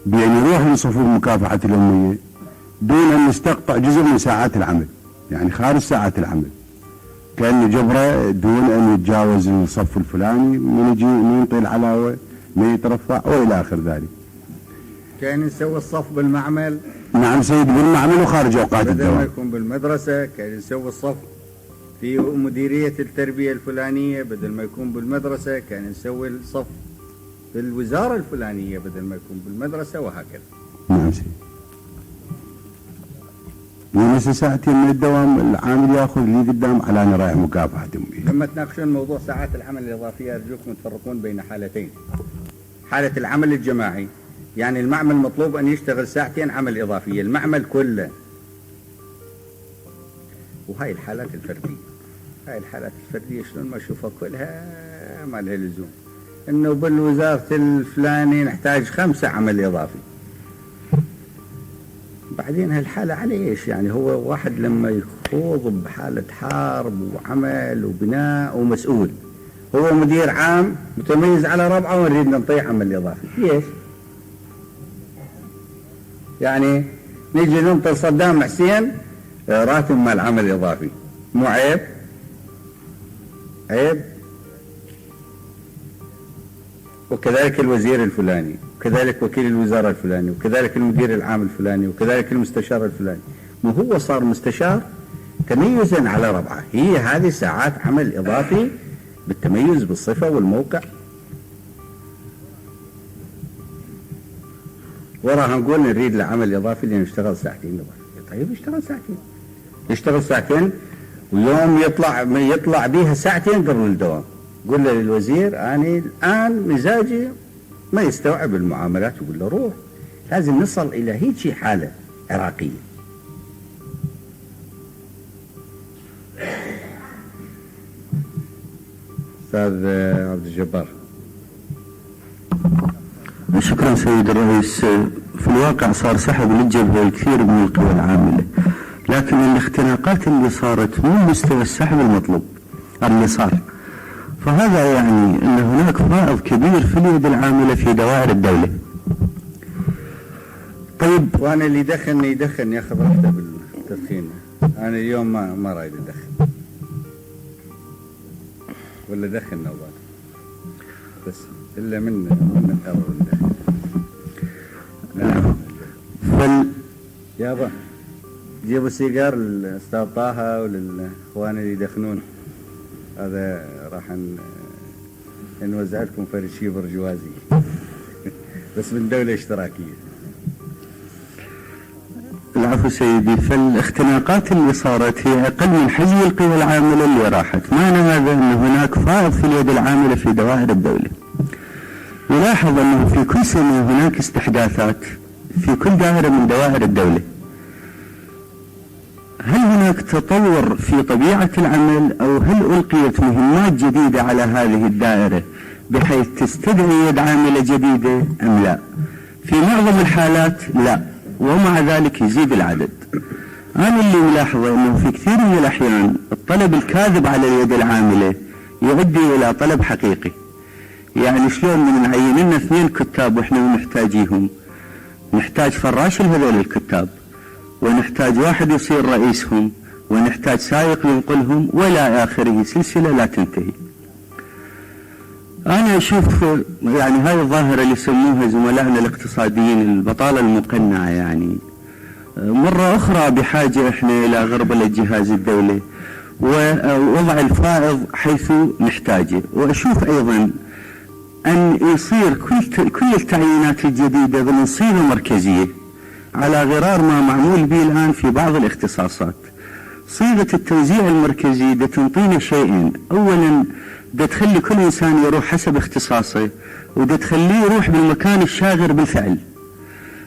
بأن يروح لصفوف مكافحة الأمية دون أن يستقطع جزء من ساعات العمل، يعني خارج ساعات العمل، كأنه جبره دون أن يتجاوز الصف الفلاني، من يجي من ينطي العلاوة، من يترفع وإلى آخر ذلك. كان نسوي الصف بالمعمل. نعم سيدي، بالمعمل وخارج أوقات الدوام. بدل ما يكون بالمدرسة كان نسوي الصف في مديرية التربية الفلانية، بدل ما يكون بالمدرسة كان نسوي الصف في الوزارة الفلانية بدل ما يكون بالمدرسة، وهكذا. نعم سيدي. ونص ساعتين من الدوام العامل ياخذ لي قدام على أنا رايح مكافحة أمي. لما تناقشون موضوع ساعات العمل الإضافية أرجوكم تفرقون بين حالتين. حالة العمل الجماعي، يعني المعمل مطلوب أن يشتغل ساعتين عمل إضافية، المعمل كله. وهاي الحالات الفردية، هاي الحالات الفردية شلون ما أشوفها كلها ما لها لزوم. إنه بالوزارة الفلاني نحتاج 5 عمل إضافي. بعدين هالحالة على إيش؟ يعني هو واحد لما يخوض بحالة حرب وعمل وبناء ومسؤول، هو مدير عام متميز على ربعه ونريد نعطيه عمل إضافي، ليش؟ يعني نيجي ننطر صدام حسين راتب مال عمل إضافي، مو عيب؟ عيب. وكذلك الوزير الفلاني، وكذلك وكيل الوزارة الفلاني، وكذلك المدير العام الفلاني، وكذلك المستشار الفلاني. ما هو صار مستشار تميزا على ربعه، هي هذه ساعات عمل إضافي بالتميز بالصفة والموقع. وراها نقول نريد لعمل إضافي لنشتغل ساعتين إضافي. طيب يشتغل ساعتين ويوم يطلع بيها ساعتين قبل الدوام. قل له للوزير أنا الآن مزاجي ما يستوعب المعاملات، وقل له روح. لازم نصل إلى هيك حالة عراقية. أستاذ عبد الجبار. شكرا سيد الرئيس. في الواقع صار سحب للجبهة الكثير من القوى العاملة، لكن الاختناقات اللي صارت مو مستوى السحب المطلوب اللي صار، فهذا يعني أن هناك فائض كبير في اليد العاملة في دوائر الدولة. طيب، وأنا اللي يدخن ياخذ راحته بالتدخين. أنا اليوم ما رايد أدخن، ولا دخن نوبات بس إلا من الأول ندخن. نعم. يابا جيبوا سيجار للأستاذ طه وللإخوان اللي يدخنون. هذا راح نوزع لكم فرد شي برجوازي بس من دولة اشتراكية. العفو سيدي. فالاختناقات اللي صارت هي أقل من حجم القوى العاملة اللي راحت. معنى هذا أن هناك فائض في اليد العاملة في دوائر الدولة. نلاحظ أنه في كل سنة هناك استحداثات في كل دائرة من دوائر الدولة. هل هناك تطور في طبيعة العمل، أو هل ألقيت مهمات جديدة على هذه الدائرة بحيث تستدعي يد عاملة جديدة أم لا؟ في معظم الحالات لا، ومع ذلك يزيد العدد. أنا اللي ملاحظة أنه في كثير من الأحيان الطلب الكاذب على اليد العاملة يؤدي إلى طلب حقيقي. يعني شلون من نعين لنا 2 كتاب وإحنا محتاجيهم، نحتاج فراش لهذول الكتاب، ونحتاج واحد يصير رئيسهم، ونحتاج سائق ينقلهم، ولا آخره، سلسلة لا تنتهي. أنا أشوف يعني هاي الظاهرة اللي يسموها زملائنا الاقتصاديين البطالة المقنعة، يعني مرة أخرى بحاجة إحنا إلى غربلة جهاز الدولة، ووضع الفائض حيث نحتاجه. وأشوف أيضا أن يصير كل التعيينات الجديدة ضمن صيغة مركزية على غرار ما معمول به الآن في بعض الاختصاصات. صيغة التوزيع المركزي ده تنطينا شيئين: أولا ده تخلي كل إنسان يروح حسب اختصاصه، وده تخليه يروح بالمكان الشاغر بالفعل،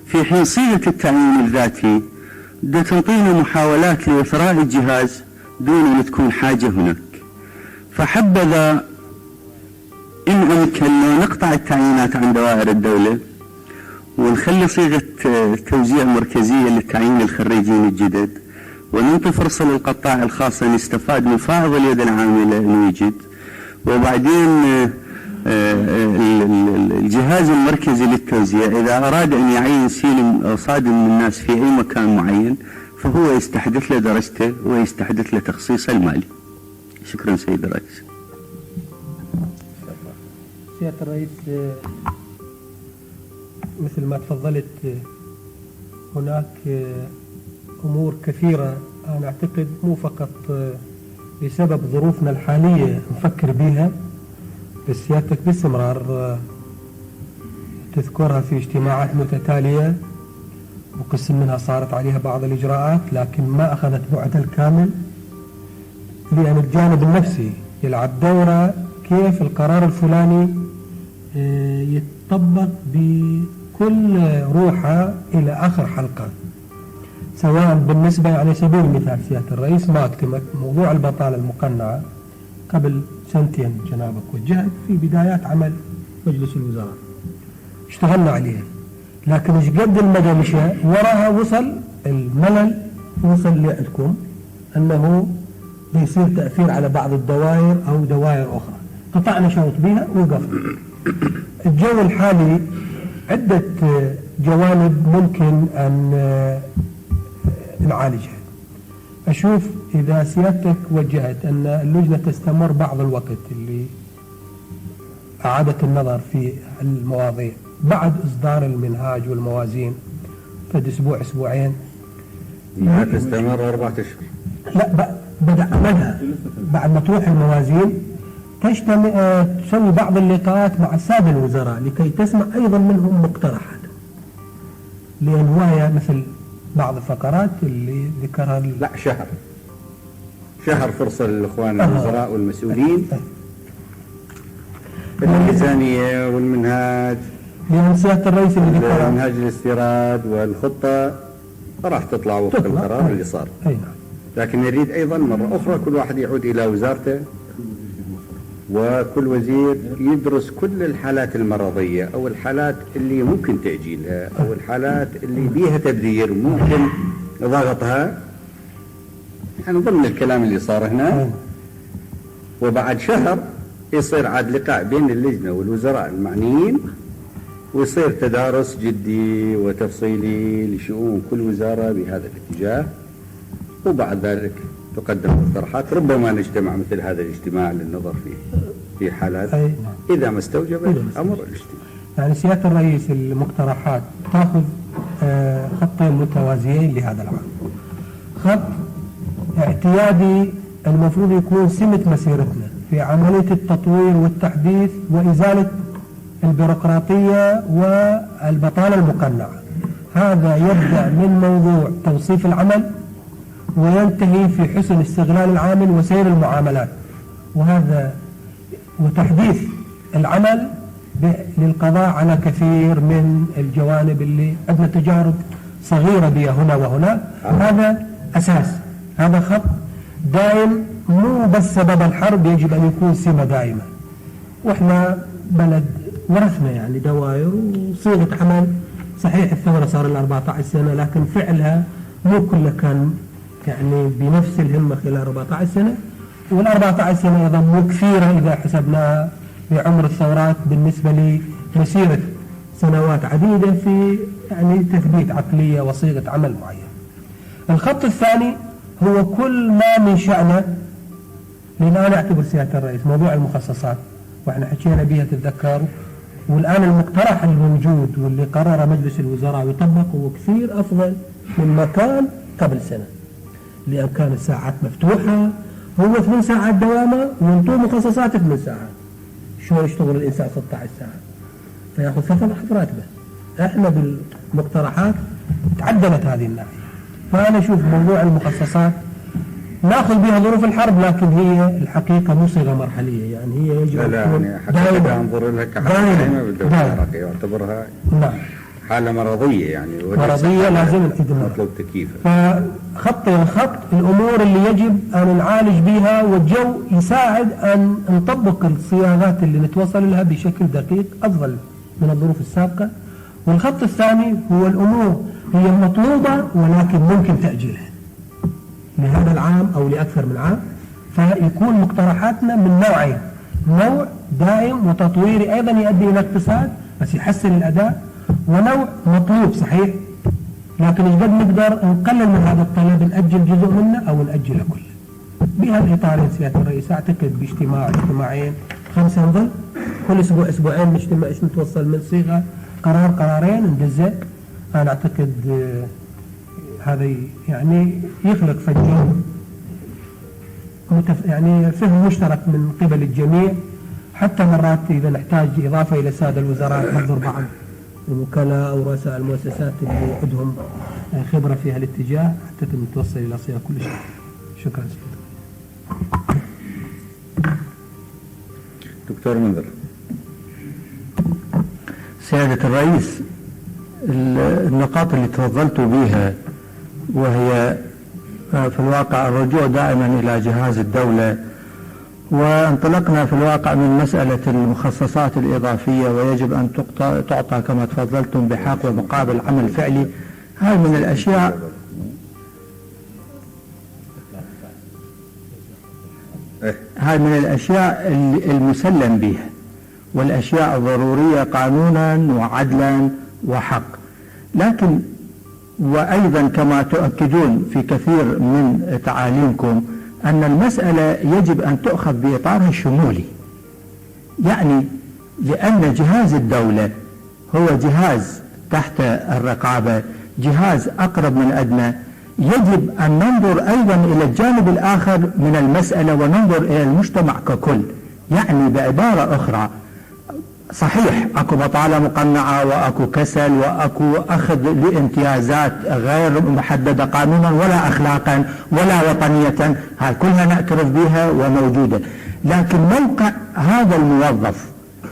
في حين صيغة التعيين الذاتي ده تنطينا محاولات لإثراء الجهاز دون أن تكون حاجة هناك. فحبذا إن أمكن لو نقطع التعيينات عن دوائر الدولة ونخلي صيغة توزيع مركزية للتعيين الخريجين الجدد، وننطي فرصة للقطاع الخاص أن يستفاد من فائض اليد العاملة أنه يجد، وبعدين الجهاز المركزي للتوزيع إذا أراد أن يعين سين أو صادم من الناس في أي مكان معين فهو يستحدث له درجته ويستحدث له تخصيصه المالي. شكرا سيد الرئيس. سيادة الرئيس، مثل ما تفضلت هناك أمور كثيرة أنا أعتقد مو فقط بسبب ظروفنا الحالية نفكر بها، بس سيادتك باستمرار تذكرها في اجتماعات متتالية، وقسم منها صارت عليها بعض الإجراءات لكن ما أخذت بعدها الكامل، لأن الجانب النفسي يلعب دورة كيف القرار الفلاني يتطبق بكل روحه إلى آخر حلقة، سواء بالنسبة على سبيل المثال سيادة الرئيس ما أكتمك موضوع البطالة المقنعة قبل سنتين جنابك وجهت في بدايات عمل مجلس الوزراء، اشتغلنا عليها، لكن ايش قد المدى مشى وراها وصل الملل، وصل لعندكم أنه بيصير تأثير على بعض الدوائر أو دوائر أخرى، قطعنا شوط بها ووقفنا. الجو الحالي عدة جوانب ممكن أن نعالجها. أشوف إذا سيادتك وجهت أن اللجنة تستمر بعض الوقت اللي أعادة النظر في المواضيع بعد إصدار المنهاج والموازين فد أسبوع أسبوعين، ما تستمر 4 أشهر. لا بدأ عملها بعد ما تروح الموازين تسوي بعض اللقاءات مع السادة الوزراء لكي تسمع أيضا منهم مقترحات، لأن هواية مثل بعض الفقرات اللي ذكرها لا شهر فرصة للإخوان الوزراء والمسؤولين الميزانية والمنهاج، لأن سيادة الرئيس اللي ذكرها منهاج الاستيراد والخطة راح تطلع وفق القرار اللي صار. لكن نريد أيضا مرة أخرى كل واحد يعود إلى وزارته، وكل وزير يدرس كل الحالات المرضية أو الحالات اللي ممكن تأجيلها أو الحالات اللي بيها تبذير ممكن ضغطها، يعني ضمن الكلام اللي صار هنا. وبعد شهر يصير عاد لقاء بين اللجنة والوزراء المعنيين، ويصير تدارس جدي وتفصيلي لشؤون كل وزارة بهذا الاتجاه، وبعد ذلك تقدم مقترحات. ربما نجتمع مثل هذا الاجتماع للنظر في حالات إذا ما استوجب أمر الاجتماع. يعني سيادة الرئيس المقترحات تأخذ خطين متوازيين لهذا العام. خط اعتيادي المفروض يكون سمة مسيرتنا في عملية التطوير والتحديث وإزالة البيروقراطية والبطالة المقنعة. هذا يبدأ من موضوع توصيف العمل وينتهي في حسن استغلال العامل وسير المعاملات، وهذا وتحديث العمل للقضاء على كثير من الجوانب اللي عندنا تجارب صغيرة بها هنا وهنا. هذا أساس، هذا خط دائم مو بس سبب الحرب، يجب أن يكون سمة دائمة. وإحنا بلد ورثنا يعني دوائر وصيغة عمل، صحيح الثورة صار لها 14 سنة لكن فعلها مو كله كان يعني بنفس الهمة خلال 14 سنة، وال14 سنة أيضا مو كثيرة إذا حسبناها بعمر الثورات بالنسبة لمسيرة سنوات عديدة في يعني تثبيت عقلية وصيغة عمل معين. الخط الثاني هو كل ما من شأنه، لأن أنا أعتبر سيادة الرئيس موضوع المخصصات وإحنا حكينا بها تتذكروا، والآن المقترح الموجود واللي قرر مجلس الوزراء ويطبق هو كثير أفضل مما كان قبل سنة، لأن كانت ساعات مفتوحة، هو 8 ساعات دوامه وانطوه مخصصات 8 ساعات، شلون يشتغل الانسان 16 ساعه؟ فياخذ 3 ضعف راتبه. احنا بالمقترحات تعدلت هذه الناحيه. فانا اشوف موضوع المخصصات ناخذ بها ظروف الحرب، لكن هي الحقيقه مو صيغه مرحليه، يعني هي يجب لا ان يعني حقيقة انظر لها كحالة دائمة بالدولة العراقية، يعتبرها نعم حالة مرضية يعني، مرضيه لازم نعيد النظر. مطلوب تكييفها. فخط الخط الامور اللي يجب ان نعالج بها، والجو يساعد ان نطبق الصياغات اللي نتوصل لها بشكل دقيق افضل من الظروف السابقه. والخط الثاني هو الامور هي مطلوبه ولكن ممكن تاجيلها لهذا العام او لاكثر من عام، فيكون مقترحاتنا من نوعين: نوع دائم وتطويري ايضا يؤدي الى اقتصاد بس يحسن الاداء، ونوع مطلوب صحيح لكن ايش قد نقدر نقلل من هذا الطلب، نأجل جزء منه او نأجله كله. بهذا الاطار يا سياده الرئيس اعتقد باجتماع اجتماعين 5 نظل كل اسبوع اسبوعين نجتمع ايش نتوصل من صيغه قرارين ندزه. انا اعتقد هذا يعني يخلق فجو يعني فهم مشترك من قبل الجميع، حتى مرات اذا نحتاج اضافه الى الساده الوزراء نحضر بعض الوكلاء او رؤساء المؤسسات اللي عندهم خبره في هالاتجاه، اعتقد نتوصل الى صيغه كل شيء. شكرا سيدي. دكتور منذر. سيادة الرئيس، النقاط اللي تفضلت بها وهي في الواقع الرجوع دائما إلى جهاز الدولة، وانطلقنا في الواقع من مسألة المخصصات الإضافية ويجب أن تعطى كما تفضلتم بحق ومقابل عمل فعلي. هاي من الأشياء المسلم بها والأشياء الضرورية قانونا وعدلا وحق. لكن وأيضا كما تؤكدون في كثير من تعاليمكم أن المسألة يجب أن تؤخذ بإطارها الشمولي، يعني لأن جهاز الدولة هو جهاز تحت الرقابة، جهاز أقرب من أدنى، يجب أن ننظر أيضا إلى الجانب الآخر من المسألة وننظر إلى المجتمع ككل. يعني بعبارة أخرى، صحيح اكو بطالة مقنعة واكو كسل واكو اخذ لامتيازات غير محددة قانونا ولا اخلاقا ولا وطنية، هاي كلها نعترف بها وموجودة. لكن موقع هذا الموظف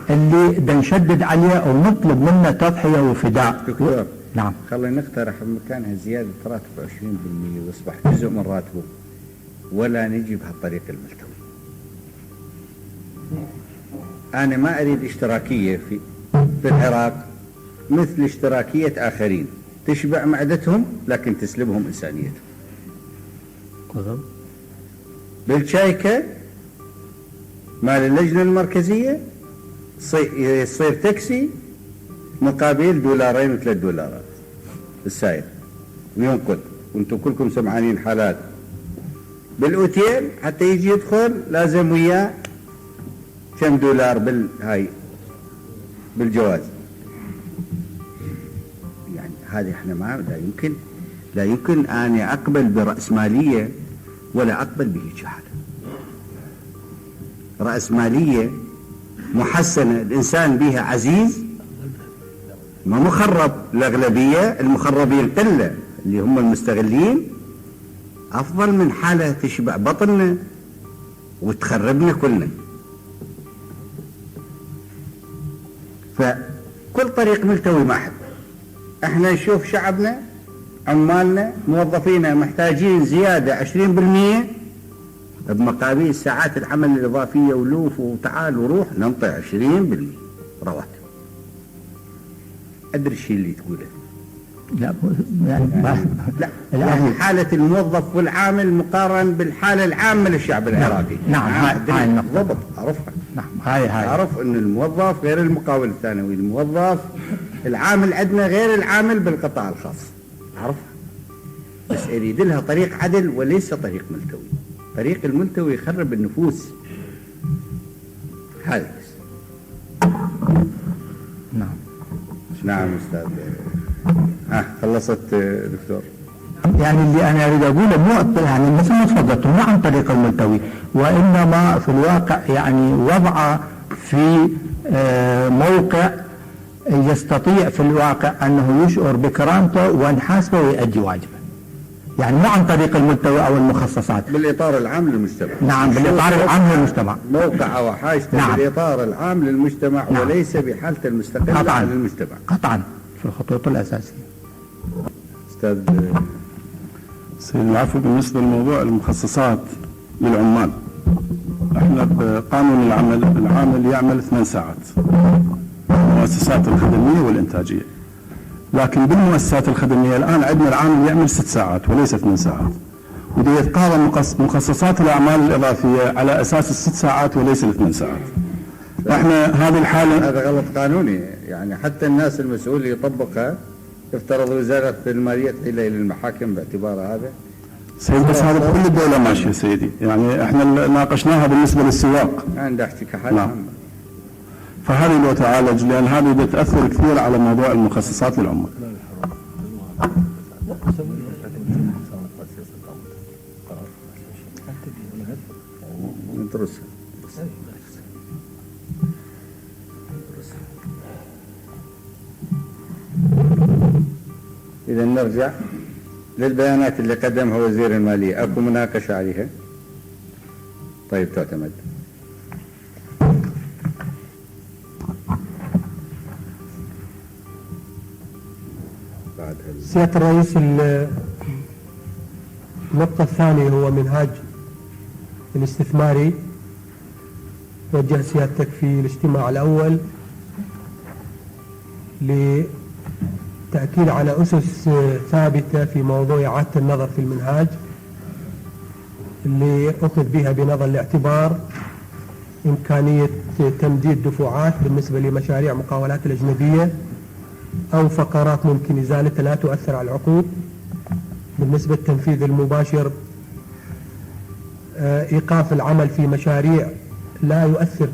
اللي بنشدد عليه او نطلب منه تضحية وفداء. دكتور نعم، خلينا نقترح بمكانها زيادة راتب 20% ويصبح جزء من راتبه، ولا نجي بهالطريق الملتوي. أنا ما أريد اشتراكية في العراق مثل اشتراكية آخرين تشبع معدتهم لكن تسلبهم إنسانيتهم. بالشايكة مال اللجنة المركزية يصير تاكسي مقابل $2 و$3 السائق وينقل، وانتم كلكم سمعانين حالات بالأوتيل حتى يجي يدخل لازم وياه كم $، بالجواز. يعني هذه احنا ما لا يمكن ان اقبل برأسمالية ولا اقبل بهيك حالة. رأسمالية محسنة الانسان بها عزيز، ما مخرب. الاغلبية المخربين قلة اللي هم المستغلين، افضل من حالة تشبع بطننا وتخربنا كلنا. فكل طريق ملتوي ما أحب. احنا نشوف شعبنا عمالنا موظفينا محتاجين زيادة 20% بمقابل ساعات العمل الإضافية ولوف وتعال وروح ننطي 20% رواتب. أدري الشيء اللي تقوله. لا يعني حالة الموظف والعامل مقارن بالحالة العامة للشعب العراقي. نعم، هاي النقطة ضبط أعرفها. نعم، هاي أعرف أن الموظف غير المقاول الثانوي، الموظف العامل عندنا غير العامل بالقطاع الخاص، أعرفها. بس أريد لها طريق عدل وليس طريق ملتوي. طريق الملتوي يخرب النفوس. هذا نعم. نعم أستاذ. خلصت دكتور. يعني اللي انا اريد اقوله مو يعني مثل ما تفضلت مو عن طريق الملتوي، وانما في الواقع يعني وضعه في موقع يستطيع في الواقع انه يشعر بكرامته وانحاسبه ويؤدي واجبه. يعني مو عن طريق الملتوى او المخصصات. بالاطار العام للمجتمع. نعم بالاطار العام للمجتمع. موقع وحاجته نعم. بالاطار العام للمجتمع. نعم. وليس بحالته المستقله قطعا. عن المجتمع. قطعا في الخطوط الاساسيه. استاذ سيد العفو، بالنسبة لموضوع المخصصات للعمال، احنا بقانون العامل يعمل 8 ساعات المؤسسات الخدمية والإنتاجية، لكن بالمؤسسات الخدمية الآن عندنا العامل يعمل 6 ساعات وليس 8 ساعات، وده يتقاضى مخصصات الأعمال الإضافية على أساس ال6 ساعات وليس ال8 ساعات. احنا هذه الحالة هذا غلط قانوني، يعني حتى الناس المسؤول يطبقها يفترض وزارة المالية تحيل إلى المحاكم باعتبار هذا. سيد بس هذا بكل الدولة ماشية سيدي، يعني احنا ناقشناها بالنسبة للسواق. عندي احكي كحالة. نعم. فهذه لو تعالج، لأن هذه بتأثر كثير على موضوع المخصصات للعمال. ندرسها. إذا نرجع للبيانات اللي قدمها وزير المالية، أكو مناقشة عليها؟ طيب تعتمد. سيادة الرئيس، النقطة الثانية هو منهاج الاستثماري. وجه سيادتك في الاجتماع الأول لتأكيد على أسس ثابتة في موضوع إعادة النظر في المنهاج اللي أخذ بها بنظر الاعتبار إمكانية تمديد دفعات بالنسبة لمشاريع مقاولات الأجنبية أو فقرات ممكن إزالتها لا تؤثر على العقود. بالنسبة للتنفيذ المباشر إيقاف العمل في مشاريع لا يؤثر